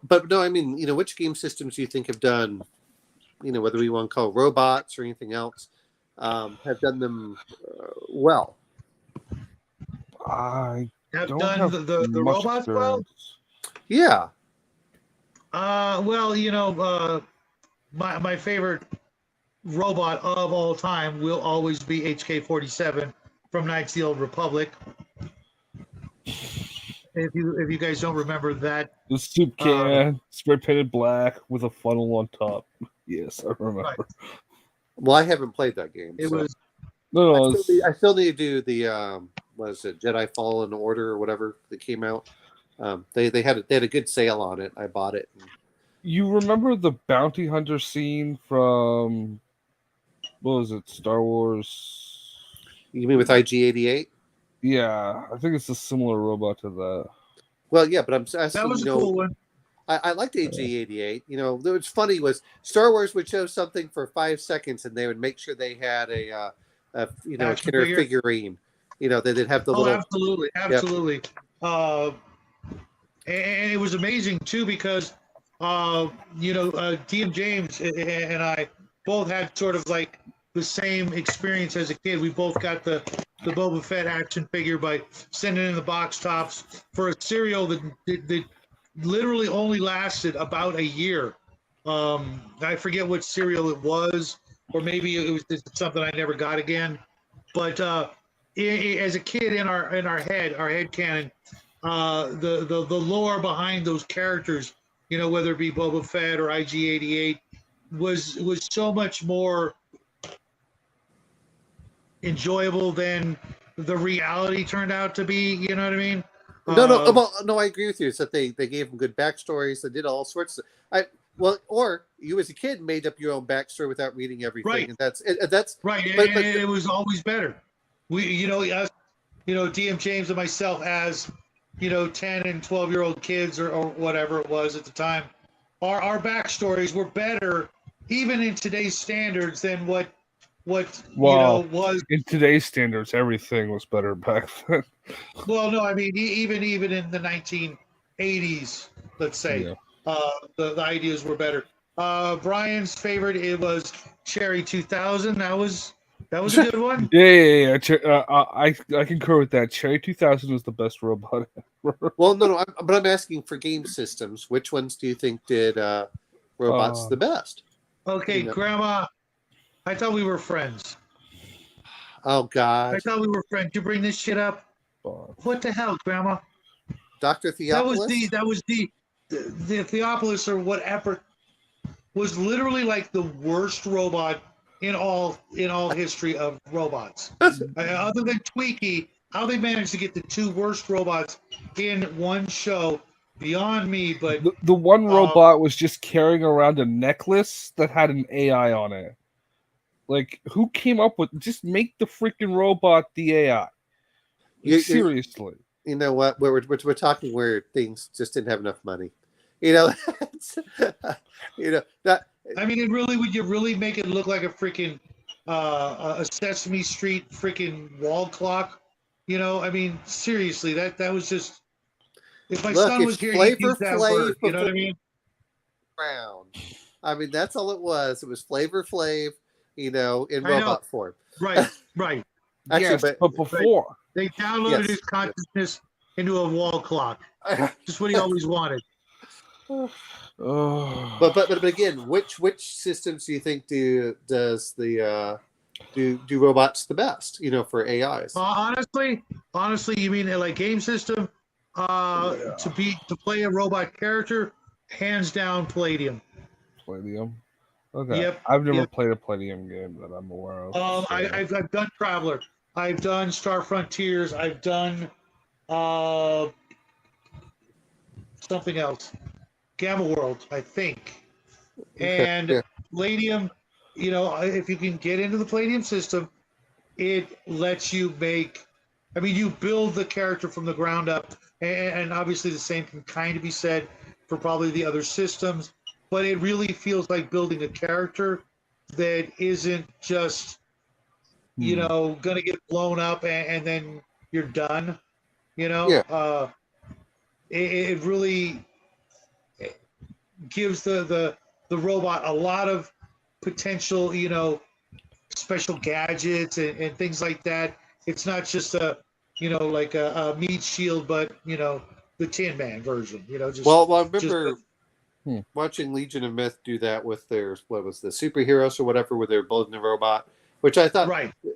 But no, I mean, which game systems do you think have done, whether we want to call robots or anything else, have done them well? I have don't done have the robots well? Yeah. Well, my favorite robot of all time will always be HK-47 from Knights of the Old Republic. If you guys don't remember that, the soup can spray painted black with a funnel on top. Yes, I remember. Right. Well, I haven't played that game. I still need to do the what is it, Jedi Fallen Order or whatever that came out. They had a good sale on it. I bought it. You remember the bounty hunter scene from what was it, Star Wars? You mean with IG-88? Yeah, I think it's a similar robot to that. Well, yeah, but I'm asking. That was a cool one. I liked IG-88. What's funny was Star Wars would show something for 5 seconds, and they would make sure they had a killer figurine. They'd have the little. Absolutely. Yep. And it was amazing too because DM James and I both had sort of like the same experience as a kid. We both got the Boba Fett action figure by sending in the box tops for a serial that literally only lasted about a year. I forget what serial it was, or maybe it was just something I never got again. But as a kid, in our head canon, the lore behind those characters, whether it be Boba Fett or IG-88, was so much more enjoyable than the reality turned out to be. You know what I mean? No, I agree with you. It's that they gave them good backstories. They did all sorts of. Well, or you as a kid made up your own backstory without reading everything, Right. and that's right. But, And it was always better. We, us, DM James and myself as, 10 and 12-year-old kids or whatever it was at the time, our backstories were better, even in today's standards, than what Well, was. in today's standards, everything was better back then. Well, no, I mean even in the 1980s, let's say, Yeah. the ideas were better. Brian's favorite, it was Cherry 2000. That was a good one. Yeah. I concur with that. Cherry 2000 was the best robot ever. Well, no. But I'm asking for game systems. Which ones do you think did robots the best? Okay, Grandma, I thought we were friends. Oh God! I thought we were friends. You bring this shit up? What the hell, Grandma? Dr. Theopolis? That was the Theopolis or whatever was literally like the worst robot in all history of robots. Other than Tweaky, how they managed to get the two worst robots in one show, beyond me. But the one robot was just carrying around a necklace that had an AI on it. Like, who came up with just make the freaking robot the AI? Seriously. You know what? We're talking where things just didn't have enough money. That. I mean, would you really make it look like a freaking a Sesame Street freaking wall clock? I mean, seriously, that was just. If my son was here, he'd use that word. You know what I mean? Brown. I mean, that's all it was. It was Flavor Flav, in robot form. Right. Actually, yes, but before they downloaded his consciousness into a wall clock. Just what he always wanted. But again, which systems do you think do robots the best? For AIs. Honestly, you mean like game system? To play a robot character, hands down, Palladium. Okay. Yep. I've never played a Palladium game that I'm aware of. I've done Traveler. I've done Star Frontiers. I've done something else. Gamma World, I think. And Palladium, if you can get into the Palladium system, it lets you you build the character from the ground up. And obviously the same can kind of be said for probably the other systems. But it really feels like building a character that isn't just, going to get blown up and then you're done. It really gives the robot a lot of potential, special gadgets and things like that. It's not just like a meat shield, but the Tin Man version. Well, I remember watching Legion of Myth do that with their the superheroes or whatever, where they're building the robot, which I thought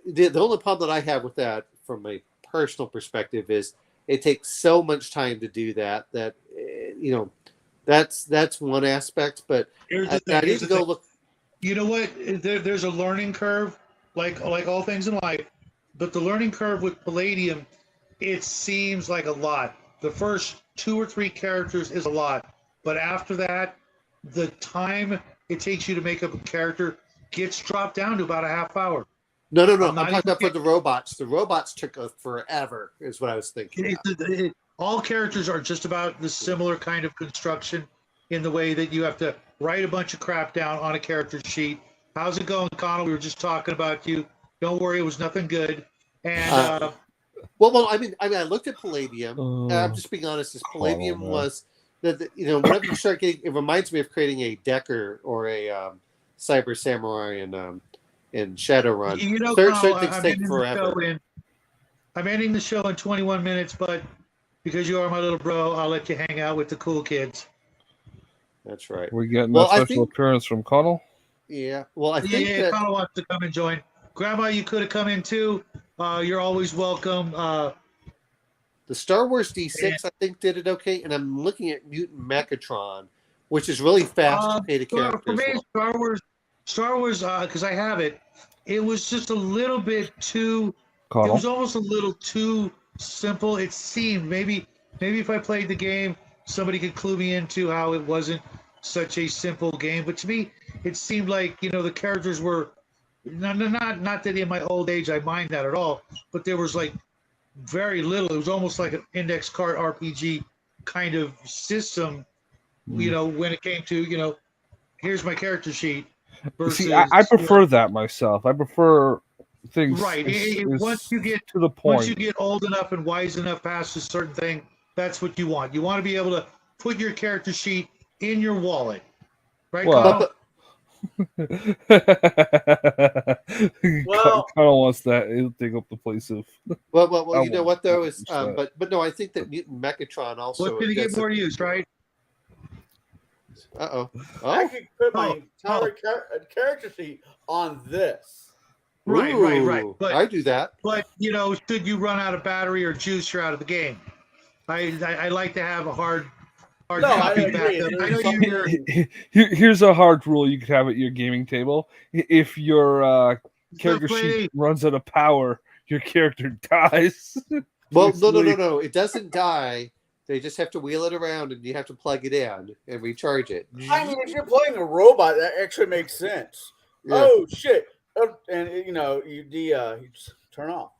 the only problem that I have with that from a personal perspective is it takes so much time to do that that's one aspect. But I need to go look. You know what? There's a learning curve, like all things in life, but the learning curve with Palladium, it seems like a lot. The first 2 or 3 characters is a lot. But after that, the time it takes you to make up a character gets dropped down to about a half hour. No. I'm talking about for the robots. The robots took forever, is what I was thinking. All characters are just about the similar kind of construction in the way that you have to write a bunch of crap down on a character sheet. How's it going, Connell? We were just talking about you. Don't worry, it was nothing good. And well, I mean, I looked at Palladium. I'm just being honest. Palladium was whenever you start getting, it reminds me of creating a Decker or a Cyber Samurai in Shadowrun. Certain things take forever. I'm ending the show in 21 minutes, but because you are my little bro, I'll let you hang out with the cool kids. That's right. We're getting a special appearance from Connell. Yeah. Well, I think Connell wants to come and join. Grandma, you could have come in too. You're always welcome. The Star Wars D6, I think, did it okay, and I'm looking at Mutant Mechatron, which is really fast to pay the characters. For me, Star Wars, because I have it, it was just a little bit too. Connell? It was almost a little too simple. It seemed maybe if I played the game, somebody could clue me into how it wasn't such a simple game. But to me, it seemed like the characters were not that in my old age I mind that at all, but there was like very little. It was almost like an index card RPG kind of system. When it came to here's my character sheet versus. See, I prefer that myself. I prefer things Right. Once you get to the point. Once you get old enough and wise enough past a certain thing, that's what you want. You want to be able to put your character sheet in your wallet, right? Well, Well, Kyle wants that. It'll take up the place of. Well, you know what though is, but no, I think that Mutant Megatron also. What's going to get more use, right? Uh-oh. I could put my entire character sheet on this. Right. But I do that. But should you run out of battery or juice, you're out of the game. I like to have a hard copy backup. I know Here's a hard rule you could have at your gaming table. If your character sheet runs out of power, your character dies. Well, no. It doesn't die. They just have to wheel it around, and you have to plug it in and recharge it. I mean, if you're playing a robot, that actually makes sense. Yeah. Oh shit! And you just turn off.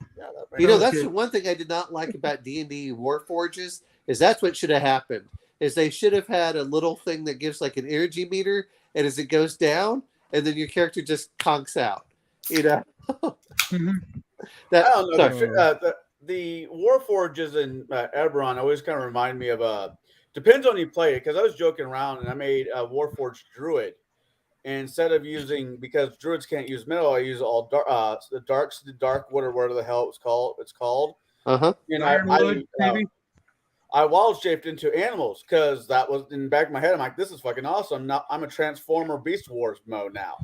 Yeah, that's the one thing I did not like about D&D Warforges is that's what should have happened. Is they should have had a little thing that gives like an energy meter, and as it goes down, and then your character just conks out. Mm-hmm. I don't know. The Warforges in Eberron always kind of remind me of depends on you play it, because I was joking around and I made a Warforged Druid. And instead of using, because Druids can't use metal, I use all the dark wood or whatever the hell it's called. Uh-huh. And I wild shaped into animals because that was in the back of my head. I'm like, this is fucking awesome. Now I'm a Transformer Beast Wars mode now.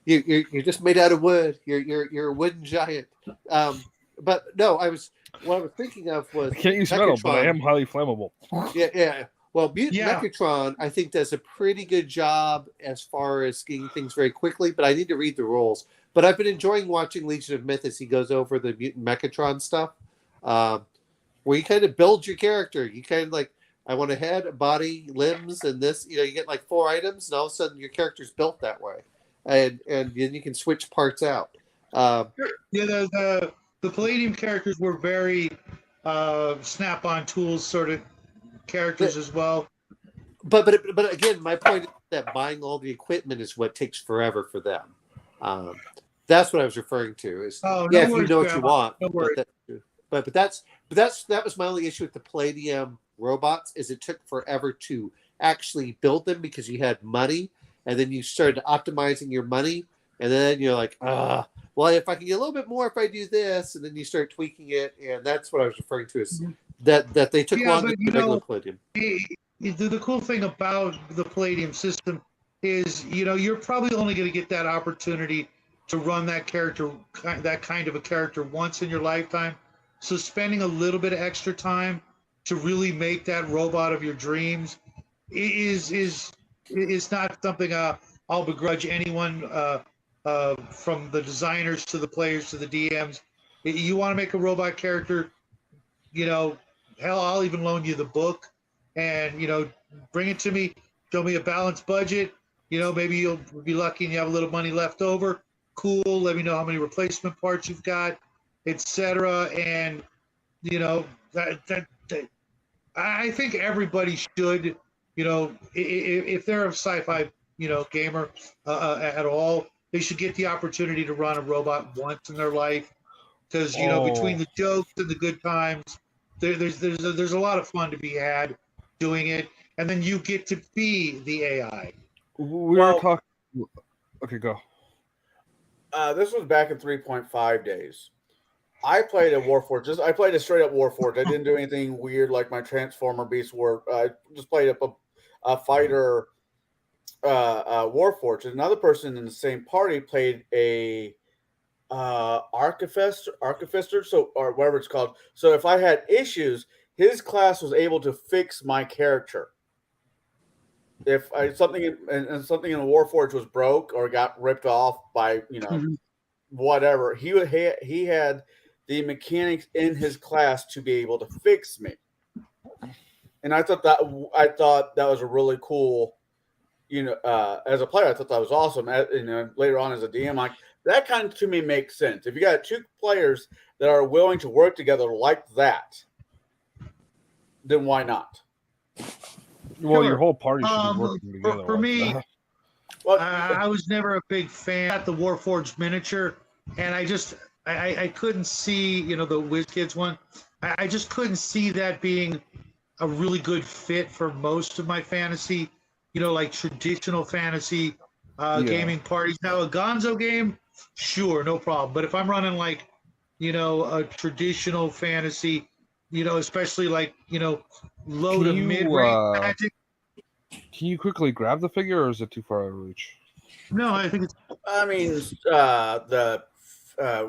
You're just made out of wood. You're a wooden giant. But no, what I was thinking of was I can't use metal, but I am highly flammable. Yeah. Well, Mutant Megatron, I think, does a pretty good job as far as getting things very quickly, but I need to read the rules. But I've been enjoying watching Legion of Myth as he goes over the Mutant Megatron stuff, where you kind of build your character. You kind of like, I want a head, a body, limbs, and this. You get like 4 items, and all of a sudden your character's built that way. And then you can switch parts out. The Palladium characters were very snap-on tools sort of characters as well. But again, my point is that buying all the equipment is what takes forever for them. That's what I was referring to. Is if you know what you want. But that was my only issue with the Palladium robots is it took forever to actually build them because you had money. And then you started optimizing your money, and then you're like, well, if I can get a little bit more if I do this, and then you start tweaking it, and that's what I was referring to is that they took longer than regular Palladium. The cool thing about the Palladium system is, you're probably only going to get that opportunity to run that character, that kind of a character once in your lifetime. So spending a little bit of extra time to really make that robot of your dreams is not something I'll begrudge anyone, from the designers to the players to the DMs. You want to make a robot character, hell, I'll even loan you the book and, bring it to me, show me a balanced budget. Maybe you'll be lucky and you have a little money left over. Cool. Let me know how many replacement parts you've got, etc. And, I think everybody should, if they're a sci-fi, gamer at all, they should get the opportunity to run a robot once in their life, because between the jokes and the good times, there's a lot of fun to be had doing it, and then you get to be the AI. We were talking. Okay, go. This was back in 3.5 days. I played a Warforged. I played a straight up Warforged. I didn't do anything weird like my Transformer Beast War. I just played up a fighter Warforged. Another person in the same party played a Archifister, or whatever it's called. So if I had issues, his class was able to fix my character. If something in the Warforged was broke or got ripped off by whatever, he had the mechanics in his class to be able to fix me. And I thought that was a really cool, as a player, I thought that was awesome. Later on as a DM, like that kind of to me makes sense. If you got two players that are willing to work together like that, then why not? Well, Sure. your whole party should be working together. For like me, that. well, I was never a big fan of the Warforged miniature, and I couldn't see, the WizKids one. I just couldn't see that being a really good fit for most of my fantasy, like traditional fantasy gaming parties. Now, a Gonzo game, sure, no problem. But if I'm running like, a traditional fantasy, especially like, low to mid-range magic. Can you quickly grab the figure, or is it too far out of reach? No, I think it's. I mean,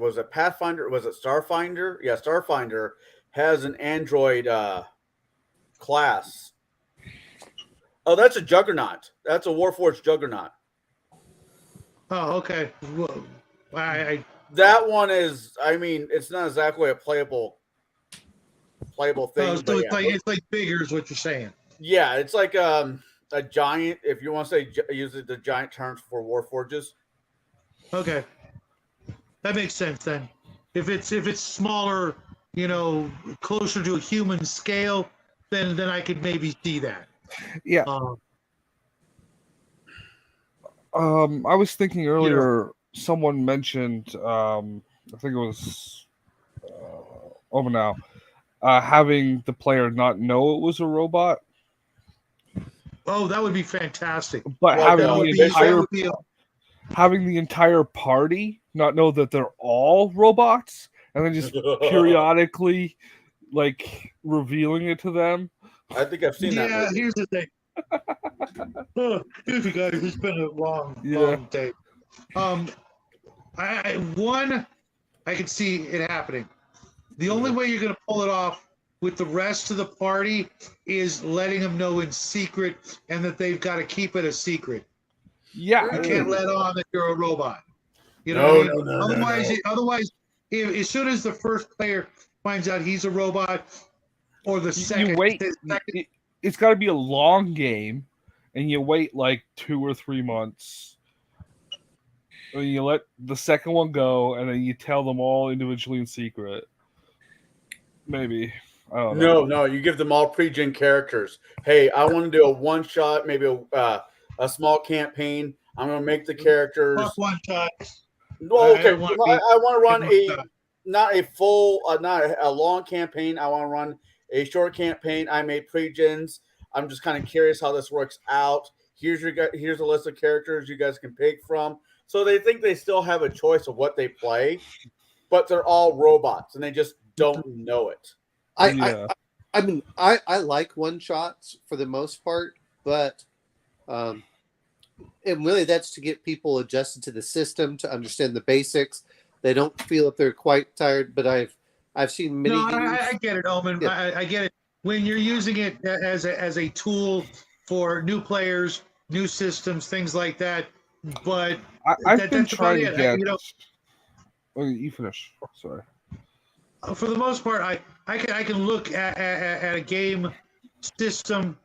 was it Pathfinder? Was it Starfinder? Yeah, Starfinder has an android class. Oh, that's a Juggernaut. That's a Warforged Juggernaut. Oh, okay. Well, that one is. I mean, it's not exactly a playable thing. So it's like bigger, is what you're saying. Yeah, it's like a giant. If you want to say use the giant terms for Warforges. Okay, that makes sense then. If it's smaller, closer to a human scale, then I could maybe see that. Yeah. I was thinking earlier. Someone mentioned. I think it was. Now, having the player not know it was a robot. Oh, that would be fantastic. But having the entire party not know that they're all robots, and then just periodically, like, revealing it to them. I think I've seen that. Yeah, here's the thing. Excuse me, guys. It's been a long day. I could see it happening. The only way you're going to pull it off with the rest of the party is letting them know in secret, and that they've got to keep it a secret. Yeah, you can't let on that you're a robot. Otherwise, as soon as the first player finds out he's a robot, or the second, it's got to be a long game, and you wait like 2 or 3 months. And you let the second one go, and then you tell them all individually in secret. Maybe. I don't know. No, you give them all pre-gen characters. Hey, I want to do a one-shot, maybe a small campaign. I'm going to make the characters. One shot. Well, okay. I want to run not a full, not a long campaign. I want to run a short campaign. I made pre-gens. I'm just kind of curious how this works out. Here's a list of characters you guys can pick from. So they think they still have a choice of what they play, but they're all robots and they just don't know it. I mean, I like one shots for the most part, but and really that's to get people adjusted to the system, to understand the basics. They don't feel that they're quite tired, but I've seen many. No, I get it, Omen. Yeah. I get it. When you're using it as a tool for new players, new systems, things like that. But I've been trying to get. You finish. Sorry. For the most part, I can look at a game system,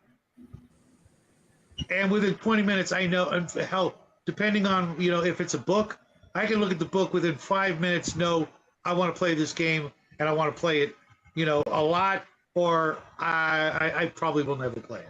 and within 20 minutes, I know. And hell, depending on if it's a book, I can look at the book within 5 minutes. Know I want to play this game, and I want to play it, a lot, or I probably will never play it.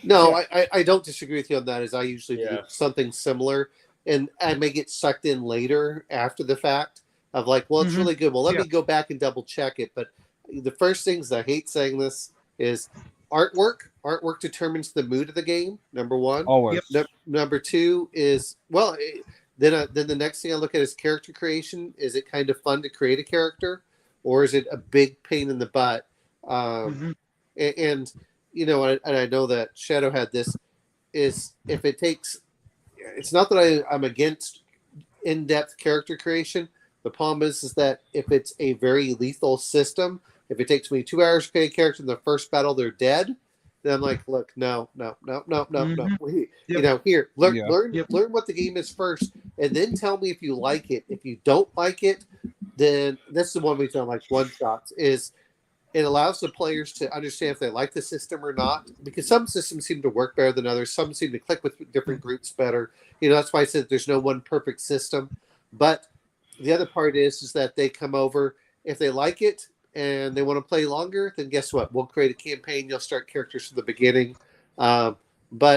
No, I don't disagree with you on that. As I usually do something similar, and I may get sucked in later after the fact of like, well, it's really good. Well, let me go back and double check it. But the first things I hate saying this is artwork. Artwork determines the mood of the game. Number one. Always. Number two is then the next thing I look at is character creation. Is it kind of fun to create a character, or is it a big pain in the butt? And I know that Shadow had this, is if it takes, it's not that I'm against in-depth character creation. The problem is that if it's a very lethal system, if it takes me 2 hours to create a character in the first battle, they're dead, then I'm like, look, no. Here, learn what the game is first, and then tell me if you like it. If you don't like it, then that's the one reason I like one shots is it allows the players to understand if they like the system or not, because some systems seem to work better than others. Some seem to click with different groups better. That's why I said there's no one perfect system. But the other part is that they come over. If they like it and they want to play longer, then guess what? We'll create a campaign. You'll start characters from the beginning. But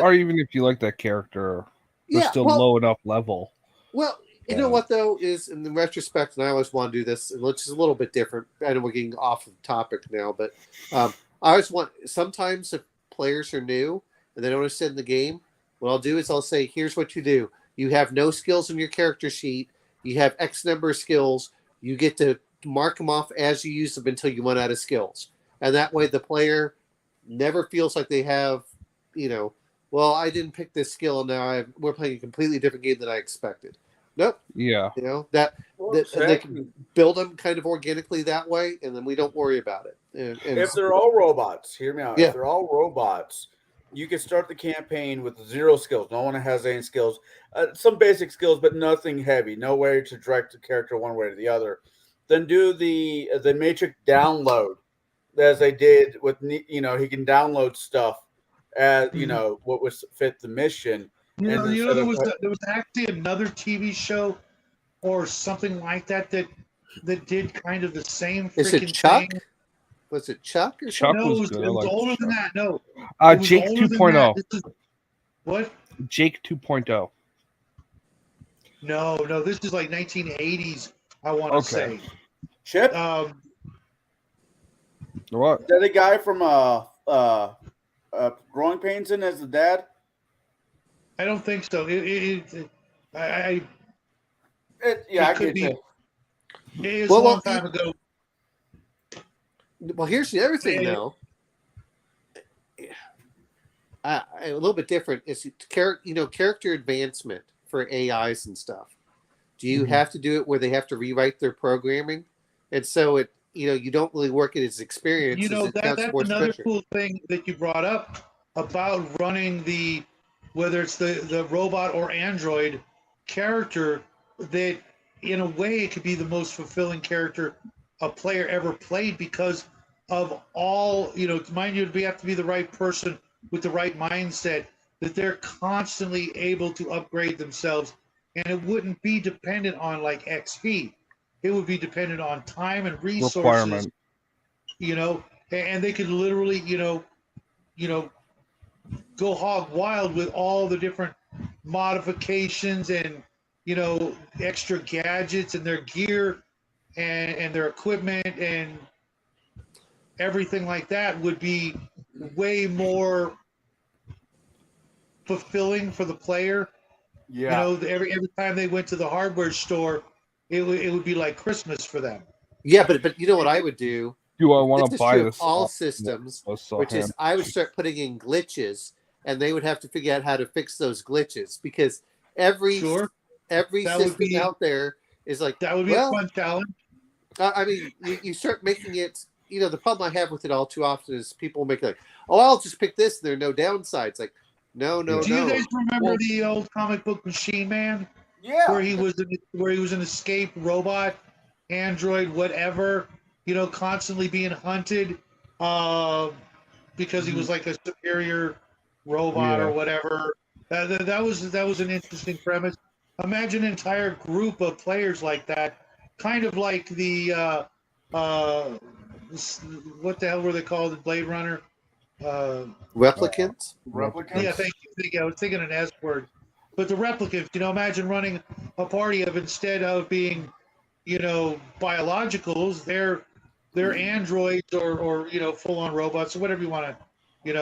or even if you like that character, they're still low enough level. Well, you know what, though, is in the retrospect, and I always want to do this, which is a little bit different. I know we're getting off of topic now, but I always want, sometimes if players are new and they don't understand the game, what I'll do is I'll say, here's what you do. You have no skills in your character sheet. You have X number of skills. You get to mark them off as you use them until you run out of skills. And that way the player never feels like they have, well, I didn't pick this skill, and now we're playing a completely different game than I expected. Nope. Yeah. That they can build them kind of organically that way, and then we don't worry about it. And if they're all robots, hear me out. Yeah. If they're all robots, you can start the campaign with 0 skills. No one has any skills. Some basic skills, but nothing heavy. No way to direct the character one way or the other. Then do the matrix download, as they did with, he can download stuff as what would fit the mission. There was actually another TV show or something like that did kind of the same freaking Chuck? thing. Was it Chuck or Chuck something? No, was good. it was older than that. No. Jake 2.0. What? Jake 2.0. No, this is like 1980s, I want to say. Chip? What? Is that the guy from Growing Pains in as the dad? I don't think so. It could be. It was a long time ago. Well, here's the other thing, though. A little bit different is character advancement for AIs and stuff. Do you have to do it where they have to rewrite their programming, and so it you don't really work at its experience? That's another cool thing that you brought up about running whether it's the robot or android character, that in a way it could be the most fulfilling character a player ever played, because of all, mind you, we have to be the right person with the right mindset, that they're constantly able to upgrade themselves, and it wouldn't be dependent on like XP. It would be dependent on time and resources, and they could literally, go hog wild with all the different modifications and extra gadgets and their gear and their equipment and everything like that would be way more fulfilling for the player. Every time they went to the hardware store, it would be like Christmas for them. Yeah, but you know what I would do? Do I want to buy this? All systems, which is I would start putting in glitches, and they would have to figure out how to fix those glitches, because every system out there is like that would be a fun challenge. I mean, you start making it. The problem I have with it all too often is people make like, oh, I'll just pick this. There are no downsides. Like, no. Do you guys remember the old comic book Machine Man? Yeah. Where he was an escaped robot, android, whatever. Constantly being hunted, because he was like a superior robot or whatever. That was an interesting premise. Imagine an entire group of players like that, kind of like the what the hell were they called? Blade Runner. Replicants. Replicants. Yeah, thank you. I was thinking an S word, but the replicants. Imagine running a party of, instead of being, biologicals, they're androids or full on robots or whatever you want to,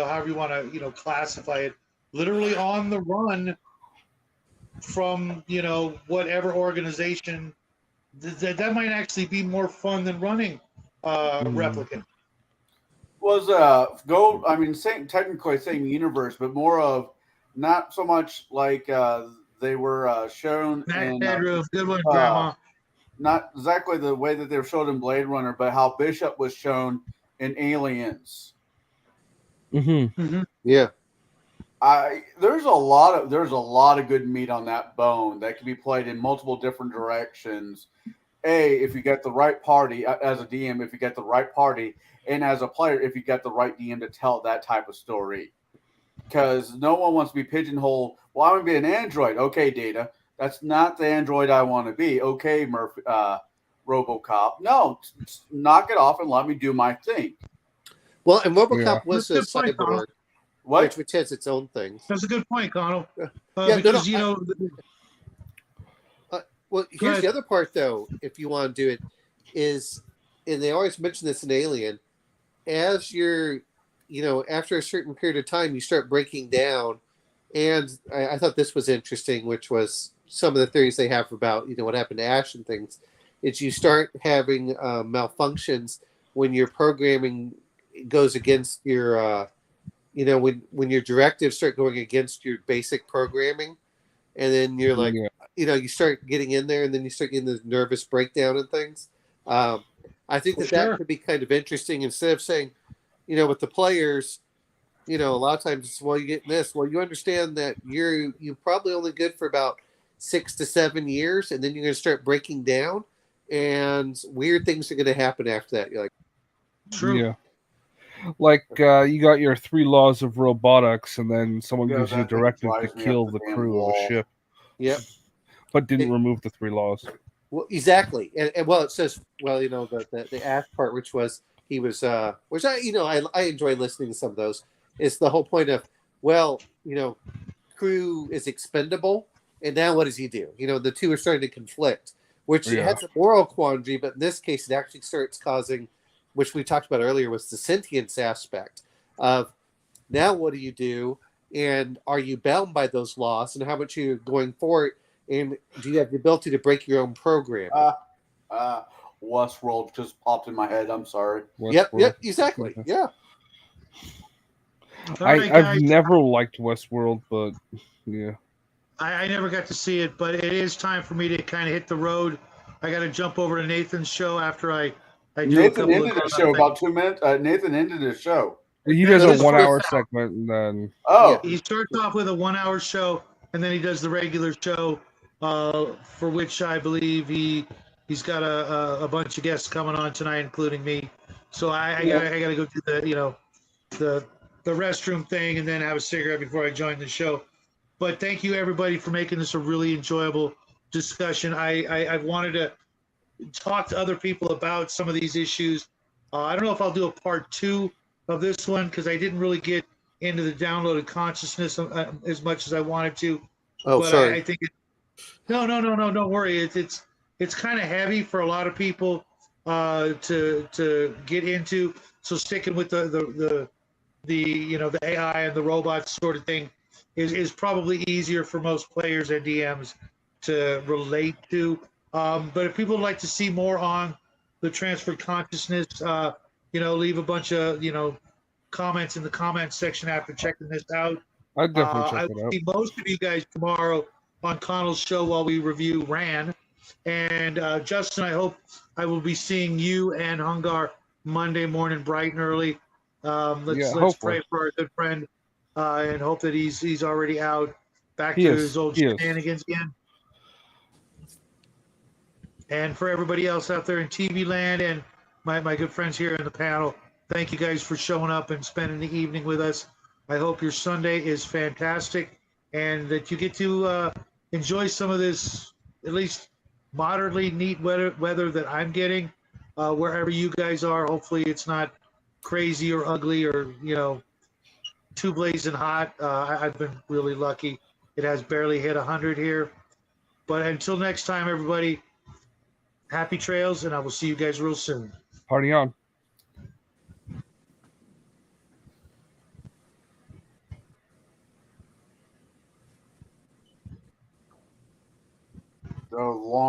however you want to classify it. Literally on the run from whatever organization. That might actually be more fun than running Replicant. Was technically same universe, but more of not so much like they were shown in good one, Grandma. Not exactly the way that they were shown in Blade Runner, but how Bishop was shown in Aliens. Yeah. There's a lot of good meat on that bone that can be played in multiple different directions, if you get the right party as a DM, if you get the right party, and as a player, if you get the right DM to tell that type of story. Because no one wants to be pigeonholed. Well, I want to be an android. Okay, Data. That's not the android I want to be. Okay, RoboCop. No, knock it off and let me do my thing. Well, and RoboCop was a cyborg, which has its own things. That's a good point, Connell. Well, here's the other part, though, if you want to do it, is, and they always mention this in Alien, as you're, after a certain period of time, you start breaking down. And I thought this was interesting, which was some of the theories they have about, what happened to Ash and things, is you start having malfunctions when your programming goes against your, when your directives start going against your basic programming. And then you're like, you start getting in there, and then you start getting this nervous breakdown and things. I think that could be kind of interesting. Instead of saying, with the players, a lot of times, well, you get this. Well, you understand that you're probably only good for about 6 to 7 years, and then you're going to start breaking down, and weird things are going to happen after that. You're like, true. Yeah. Like you got your 3 laws of robotics, and then someone gives you a directive to kill the crew of a ship. Yep. But didn't remove the 3 laws. Well, exactly, and it says, the Ash part, which was he was, which I enjoy listening to some of those. Is the whole point of, crew is expendable, and now what does he do? The two are starting to conflict, which has a moral quandary, but in this case, it actually starts causing, which we talked about earlier, was the sentience aspect of now what do you do, and are you bound by those laws, and how much are you going for it, and do you have the ability to break your own program? Westworld just popped in my head. I'm sorry. Yep, exactly. Yeah. I've never liked Westworld, but yeah. I never got to see it, but it is time for me to kind of hit the road. I got to jump over to Nathan's show after I do Nathan ended the show about 2 minutes. Nathan ended his show. He does a 1 hour segment, and then he starts off with a 1 hour show, and then he does the regular show, for which I believe he's got a bunch of guests coming on tonight, including me. So I gotta go do the restroom thing and then have a cigarette before I join the show. But thank you everybody for making this a really enjoyable discussion. I've wanted to talk to other people about some of these issues. I don't know if I'll do a part 2 of this one because I didn't really get into the downloaded consciousness as much as I wanted to. Sorry. I think no, don't worry. It's kind of heavy for a lot of people to get into. So sticking with the AI and the robots sort of thing is probably easier for most players and DMs to relate to. But if people would like to see more on the transferred consciousness, leave a bunch of comments in the comments section after checking this out. I'd definitely check I it will out. see most of you guys tomorrow on Connell's show while we review Ran. And Justin, I hope I will be seeing you and Hungar Monday morning bright and early. Let's pray for our good friend and hope that he's already out back to his old shenanigans again. And for everybody else out there in TV land and my good friends here in the panel, thank you guys for showing up and spending the evening with us. I hope your Sunday is fantastic and that you get to enjoy some of this at least moderately neat weather that I'm getting wherever you guys are. Hopefully it's not crazy or ugly or too blazing hot. I've been really lucky. It has barely hit 100 here. But until next time, everybody, happy trails, and I will see you guys real soon. Party on. The long